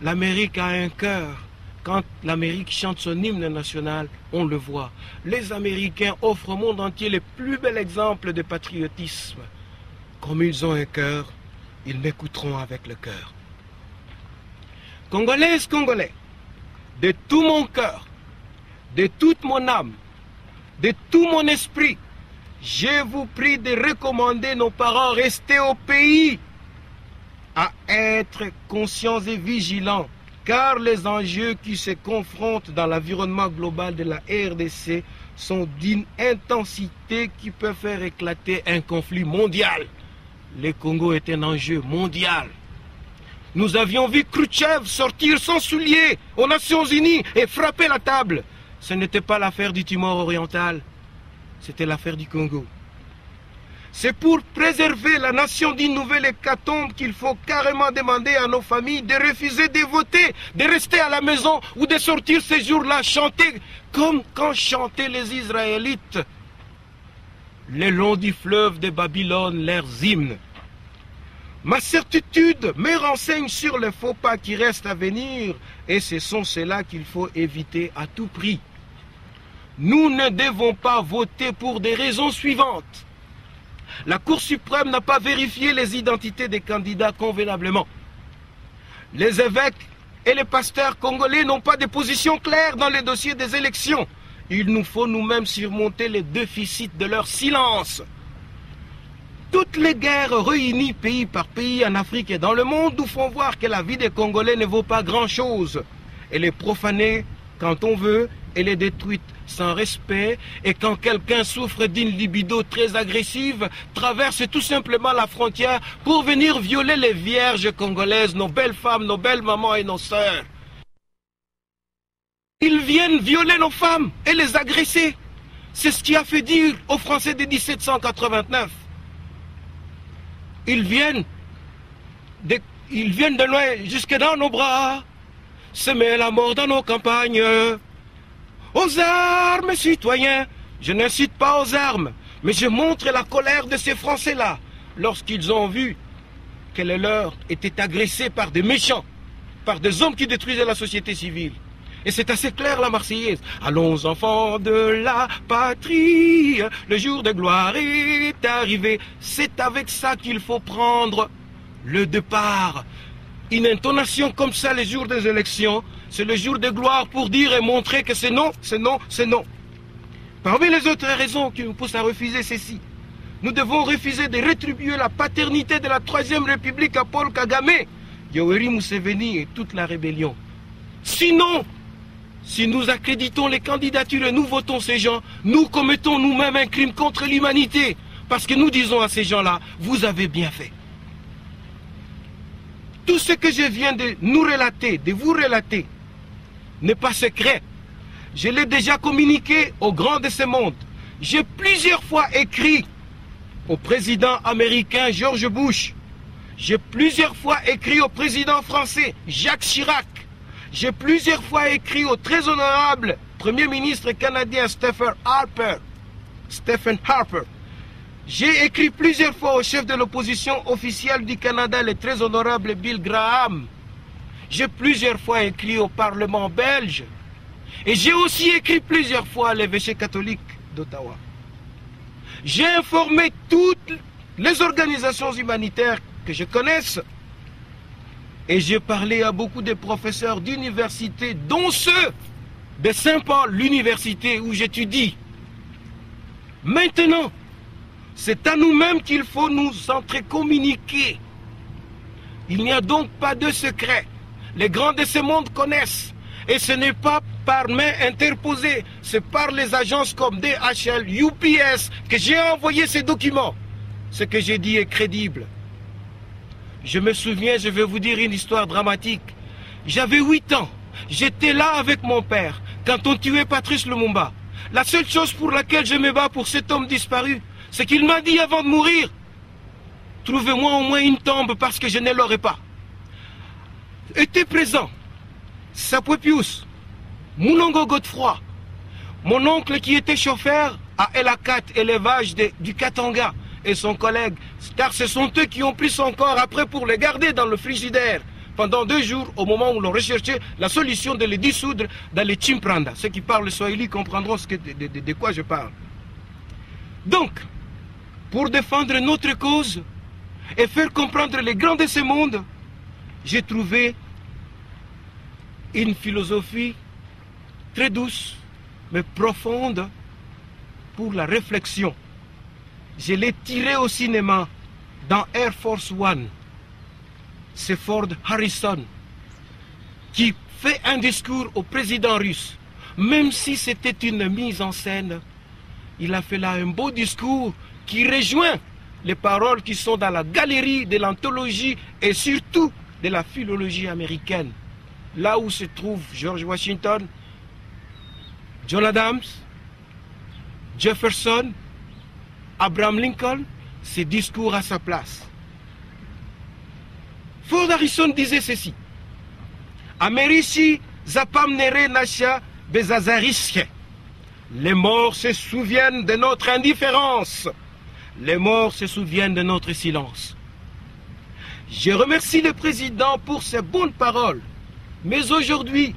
L'Amérique a un cœur. Quand l'Amérique chante son hymne national, on le voit. Les Américains offrent au monde entier les plus bels exemples de patriotisme. Comme ils ont un cœur, ils m'écouteront avec le cœur. Congolaises, Congolais, de tout mon cœur, de toute mon âme, de tout mon esprit, je vous prie de recommander nos parents restés au pays à être conscients et vigilants, car les enjeux qui se confrontent dans l'environnement global de la RDC sont d'une intensité qui peut faire éclater un conflit mondial. Le Congo est un enjeu mondial. Nous avions vu Khrouchtchev sortir sans souliers aux Nations Unies et frapper la table. Ce n'était pas l'affaire du Timor oriental, c'était l'affaire du Congo. C'est pour préserver la nation d'une nouvelle hécatombe qu'il faut carrément demander à nos familles de refuser de voter, de rester à la maison ou de sortir ces jours-là chanter comme quand chantaient les Israélites le long du fleuve de Babylone leurs hymnes. Ma certitude me renseigne sur les faux pas qui restent à venir et ce sont ceux-là qu'il faut éviter à tout prix. Nous ne devons pas voter pour des raisons suivantes. La Cour suprême n'a pas vérifié les identités des candidats convenablement. Les évêques et les pasteurs congolais n'ont pas de position claire dans les dossiers des élections. Il nous faut nous-mêmes surmonter les déficits de leur silence. Toutes les guerres réunies pays par pays en Afrique et dans le monde nous font voir que la vie des Congolais ne vaut pas grand-chose. Elle est profanée quand on veut, elle est détruite sans respect, et quand quelqu'un souffre d'une libido très agressive, traverse tout simplement la frontière pour venir violer les vierges congolaises, nos belles femmes, nos belles mamans et nos sœurs. Ils viennent violer nos femmes et les agresser. C'est ce qui a fait dire aux Français de 1789. Ils viennent de loin jusque dans nos bras, semer la mort dans nos campagnes. Aux armes, citoyens! Je n'incite pas aux armes, mais je montre la colère de ces Français-là lorsqu'ils ont vu que les leurs étaient agressés par des méchants, par des hommes qui détruisaient la société civile. Et c'est assez clair la Marseillaise. Allons enfants de la patrie, le jour de gloire est arrivé. C'est avec ça qu'il faut prendre le départ. Une intonation comme ça les jours des élections, c'est le jour de gloire pour dire et montrer que c'est non, c'est non, c'est non. Parmi les autres raisons qui nous poussent à refuser ceci, nous devons refuser de rétribuer la paternité de la Troisième République à Paul Kagame, Yoweri Museveni et toute la rébellion. Sinon, si nous accréditons les candidatures et nous votons ces gens, nous commettons nous-mêmes un crime contre l'humanité. Parce que nous disons à ces gens-là, vous avez bien fait. Tout ce que je viens de nous relater, de vous relater, n'est pas secret. Je l'ai déjà communiqué aux grands de ce monde. J'ai plusieurs fois écrit au président américain George Bush. J'ai plusieurs fois écrit au président français Jacques Chirac. J'ai plusieurs fois écrit au très honorable Premier ministre canadien Stephen Harper. J'ai écrit plusieurs fois au chef de l'opposition officielle du Canada, le très honorable Bill Graham. J'ai plusieurs fois écrit au Parlement belge. Et j'ai aussi écrit plusieurs fois à l'évêché catholique d'Ottawa. J'ai informé toutes les organisations humanitaires que je connaisse. Et j'ai parlé à beaucoup de professeurs d'université, dont ceux de Saint-Paul, l'université où j'étudie. Maintenant, c'est à nous-mêmes qu'il faut nous entrecommuniquer. Il n'y a donc pas de secret. Les grands de ce monde connaissent. Et ce n'est pas par main interposée, c'est par les agences comme DHL, UPS que j'ai envoyé ces documents. Ce que j'ai dit est crédible. Je me souviens, je vais vous dire une histoire dramatique. J'avais 8 ans. J'étais là avec mon père quand on tuait Patrice Lumumba. La seule chose pour laquelle je me bats pour cet homme disparu, c'est qu'il m'a dit avant de mourir, trouvez-moi au moins une tombe parce que je ne l'aurai pas. Était présent Sapwe Pius, Munongo Godefroy, mon oncle qui était chauffeur à Elakat, élevage du Katanga, et son collègue, car ce sont eux qui ont pris son corps après pour le garder dans le frigidaire pendant 2 jours au moment où l'on recherchait la solution de le dissoudre dans les Chimpranda. Ceux qui parlent swahili comprendront de quoi je parle. Donc, pour défendre notre cause et faire comprendre les grands de ce monde, j'ai trouvé une philosophie très douce, mais profonde pour la réflexion. Je l'ai tiré au cinéma dans Air Force One. C'est Ford Harrison qui fait un discours au président russe. Même si c'était une mise en scène, il a fait là un beau discours qui rejoint les paroles qui sont dans la galerie de l'anthologie et surtout de la philologie américaine. Là où se trouve George Washington, John Adams, Jefferson, Abraham Lincoln, ces discours à sa place. Ford Harrison disait ceci: Americi zapamnere nasha bezazariske. Les morts se souviennent de notre indifférence. Les morts se souviennent de notre silence. Je remercie le président pour ses bonnes paroles. Mais aujourd'hui,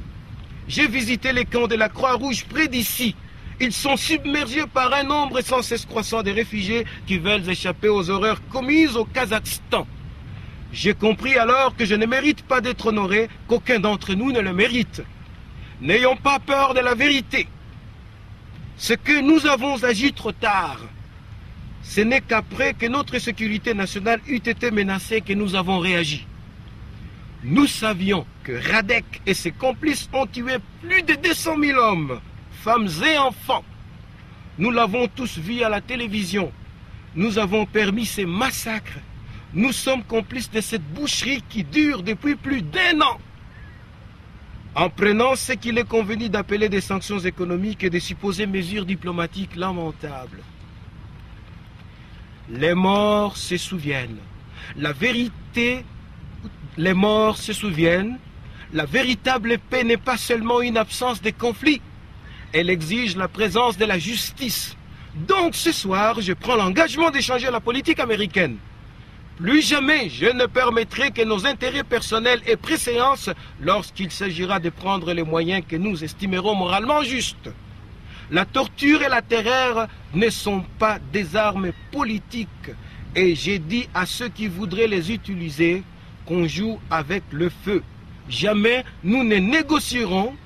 j'ai visité les camps de la Croix-Rouge près d'ici. Ils sont submergés par un nombre sans cesse croissant de réfugiés qui veulent échapper aux horreurs commises au Kazakhstan. J'ai compris alors que je ne mérite pas d'être honoré, qu'aucun d'entre nous ne le mérite. N'ayons pas peur de la vérité. Ce que nous avons agi trop tard, ce n'est qu'après que notre sécurité nationale eut été menacée que nous avons réagi. Nous savions que Radek et ses complices ont tué plus de 200 000 hommes, femmes et enfants. Nous l'avons tous vu à la télévision. Nous avons permis ces massacres. Nous sommes complices de cette boucherie qui dure depuis plus d'1 an. En prenant ce qu'il est convenu d'appeler des sanctions économiques et de supposées mesures diplomatiques lamentables. Les morts se souviennent. La vérité, les morts se souviennent. La véritable paix n'est pas seulement une absence de conflit. Elle exige la présence de la justice. Donc ce soir, je prends l'engagement de changer la politique américaine. Plus jamais je ne permettrai que nos intérêts personnels aient préséance lorsqu'il s'agira de prendre les moyens que nous estimerons moralement justes. La torture et la terreur ne sont pas des armes politiques. Et j'ai dit à ceux qui voudraient les utiliser qu'on joue avec le feu. Jamais nous ne négocierons.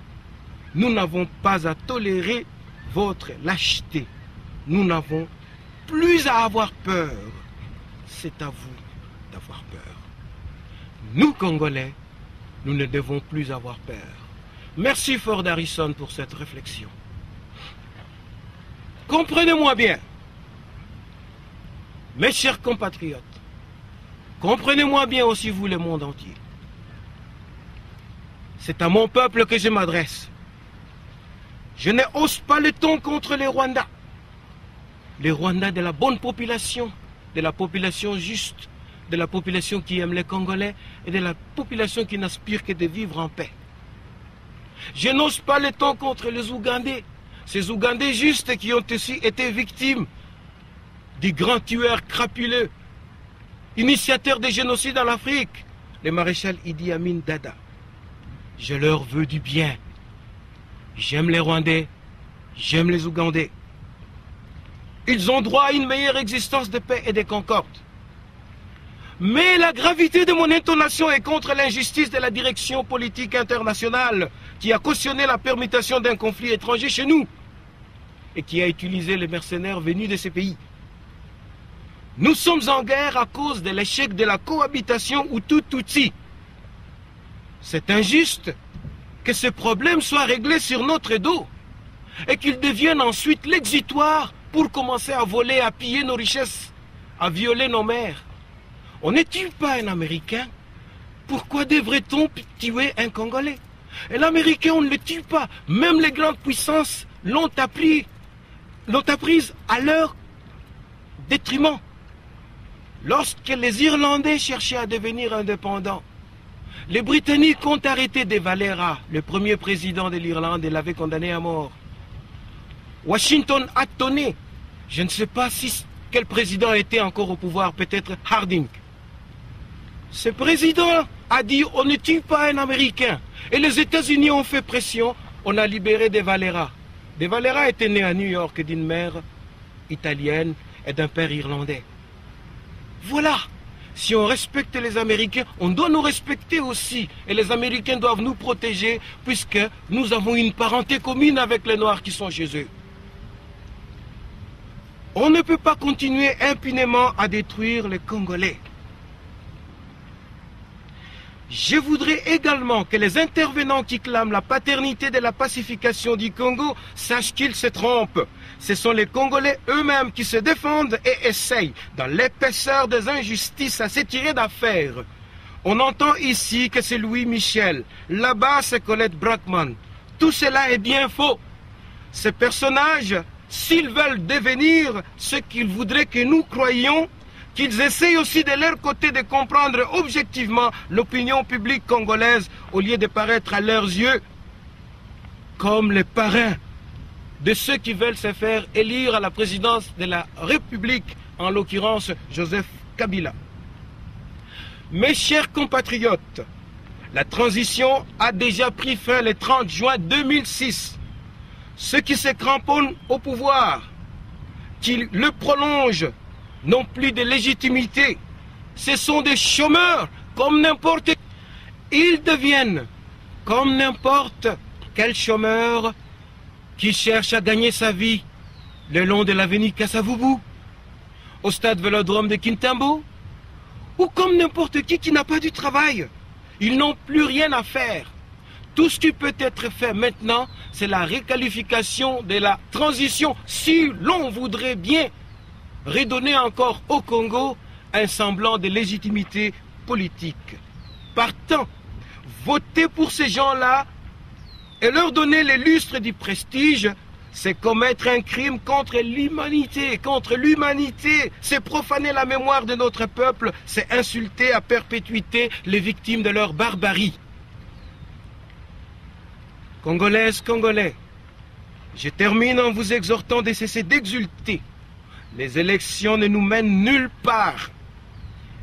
Nous n'avons pas à tolérer votre lâcheté. Nous n'avons plus à avoir peur. C'est à vous d'avoir peur. Nous, Congolais, nous ne devons plus avoir peur. Merci Ford Harrison pour cette réflexion. Comprenez-moi bien, mes chers compatriotes, comprenez-moi bien aussi vous le monde entier. C'est à mon peuple que je m'adresse. Je ne hausse pas le ton contre les Rwandais. Les Rwandais de la bonne population, de la population juste, de la population qui aime les Congolais et de la population qui n'aspire que de vivre en paix. Je n'ose pas le ton contre les Ougandais, ces Ougandais justes qui ont aussi été victimes du grand tueur crapuleux, initiateur des génocides en Afrique, le maréchal Idi Amin Dada. Je leur veux du bien. J'aime les Rwandais, j'aime les Ougandais. Ils ont droit à une meilleure existence de paix et de concorde. Mais la gravité de mon intonation est contre l'injustice de la direction politique internationale qui a cautionné la permutation d'un conflit étranger chez nous et qui a utilisé les mercenaires venus de ces pays. Nous sommes en guerre à cause de l'échec de la cohabitation Hutu-Tutsi. C'est injuste que ce problème soit réglé sur notre dos et qu'il devienne ensuite l'exutoire pour commencer à voler, à piller nos richesses, à violer nos mères. On ne tue pas un Américain. Pourquoi devrait-on tuer un Congolais? Et l'Américain, on ne le tue pas. Même les grandes puissances l'ont apprise à leur détriment. Lorsque les Irlandais cherchaient à devenir indépendants, les Britanniques ont arrêté De Valera, le premier président de l'Irlande, et l'avaient condamné à mort. Washington a tonné. Je ne sais pas quel président était encore au pouvoir, peut-être Harding. Ce président a dit on ne tue pas un Américain. Et les États-Unis ont fait pression, on a libéré De Valera. De Valera était né à New York d'une mère italienne et d'un père irlandais. Voilà, Si on respecte les Américains, on doit nous respecter aussi. Et les Américains doivent nous protéger puisque nous avons une parenté commune avec les Noirs qui sont chez eux. On ne peut pas continuer impunément à détruire les Congolais. Je voudrais également que les intervenants qui clament la paternité de la pacification du Congo sachent qu'ils se trompent. Ce sont les Congolais eux-mêmes qui se défendent et essayent, dans l'épaisseur des injustices, à s'étirer d'affaire. On entend ici que c'est Louis Michel, là-bas c'est Colette Brackman. Tout cela est bien faux. Ces personnages, s'ils veulent devenir ce qu'ils voudraient que nous croyions, qu'ils essayent aussi de leur côté de comprendre objectivement l'opinion publique congolaise au lieu de paraître à leurs yeux comme les parrains de ceux qui veulent se faire élire à la présidence de la République, en l'occurrence Joseph Kabila. Mes chers compatriotes, la transition a déjà pris fin le 30 juin 2006. Ceux qui se cramponnent au pouvoir, qui le prolongent, n'ont plus de légitimité. Ce sont des chômeurs comme n'importe qui. Ils deviennent comme n'importe quel chômeur qui cherche à gagner sa vie le long de l'avenue Kassavubu, au stade Vélodrome de Kintambo, ou comme n'importe qui n'a pas du travail. Ils n'ont plus rien à faire. Tout ce qui peut être fait maintenant, c'est la requalification de la transition si l'on voudrait bien redonner encore au Congo un semblant de légitimité politique. Partant, voter pour ces gens-là et leur donner le lustre du prestige, c'est commettre un crime contre l'humanité, c'est profaner la mémoire de notre peuple, c'est insulter à perpétuité les victimes de leur barbarie. Congolaises, Congolais, je termine en vous exhortant de cesser d'exulter. Les élections ne nous mènent nulle part.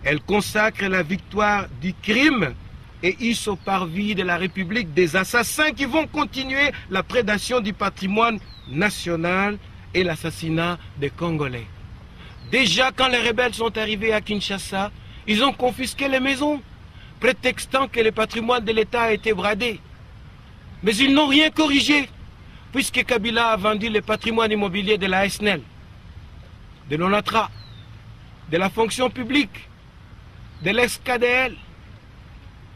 Elles consacrent la victoire du crime et hissent au parvis de la République des assassins qui vont continuer la prédation du patrimoine national et l'assassinat des Congolais. Déjà, quand les rebelles sont arrivés à Kinshasa, ils ont confisqué les maisons, prétextant que le patrimoine de l'État a été bradé. Mais ils n'ont rien corrigé, puisque Kabila a vendu le patrimoine immobilier de la SNEL, de l'ONATRA, de la fonction publique, de l'ex-KDL,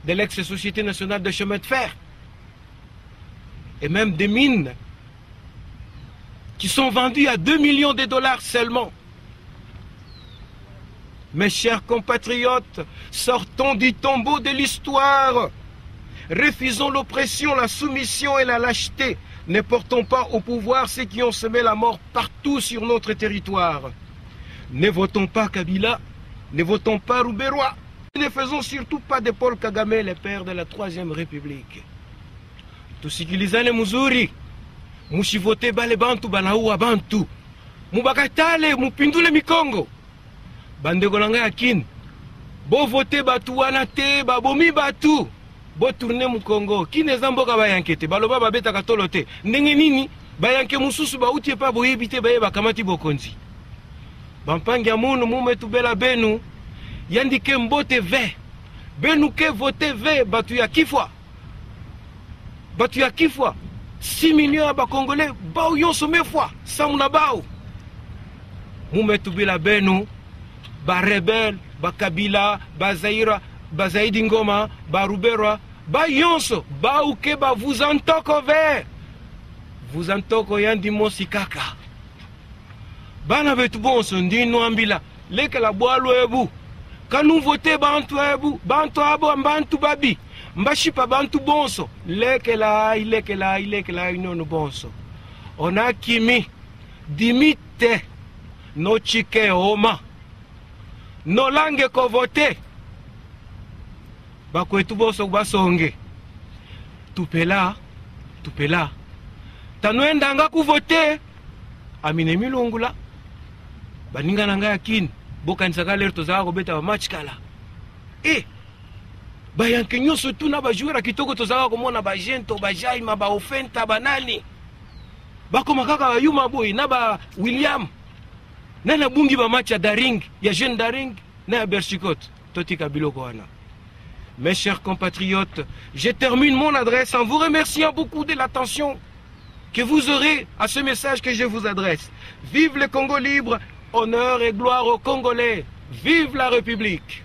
de l'ex-Société nationale de chemin de fer, et même des mines qui sont vendues à 2 millions de dollars seulement. Mes chers compatriotes, sortons du tombeau de l'histoire. Refusons l'oppression, la soumission et la lâcheté. Ne portons pas au pouvoir ceux qui ont semé la mort partout sur notre territoire. Ne votons pas Kabila, ne votons pas Rouberois. Ne faisons surtout pas de Paul Kagame, le père de la Troisième République. Tusikilizane muzuri, mushivote bale bantu banaua bantu, mubakatale mupindule mikongo. Bandeko nanga yakini, bo vote batu wana te, babomi batu, bo tourne mu Congo. Kine zamboka bayankete, baloba babeta katolo te. Ndenge nini, bayanke mususu ba utie pa boyebite baye bakamati bokonzi. Bampangi ya munu mumetu bela benu, yandike mbote ve. Benu ke vote ve, batu ya kifwa. Batu ya kifwa. 6 millions ya bakongole, bao yonso mefwa, samuna bao. Mumetu bela benu, ba rebel, ba Kabila, ba Zaïra, ba Zaïdi Ngoma, ba Rouberois, ba yonso, ba uke ba vous entoko ve. Vous entoko yandi mosi kaka. Bana betu bonso ndino ambila, leke la boalo ebu. Kanu vote bantu ebu, bantu abo bantu babi. Mbashipa bantu bonso, leke la inono bonso. Ona kimi, dimite, no chike oma. No lange ko vote. Bako etu bonso basonge. Tupela. Tanuenda nga ku vote. Amine milongula. Baninga nanga yakini. Boka nisaka lerto za beta ba match kala. Bayanke nyoso tu na bajuera kitoko tozaka komona ba jento ba jaima ba ofenta banani. Bako makaka yuma boy na ba William. Na bungi ba match ya Daring, ya Jeune Daring na ya Berchikot. totika biloko wana. Mes chers compatriotes, je termine mon adresse en vous remerciant beaucoup de l'attention que vous aurez à ce message que je vous adresse. Vive le Congo libre, honneur et gloire aux Congolais. Vive la République.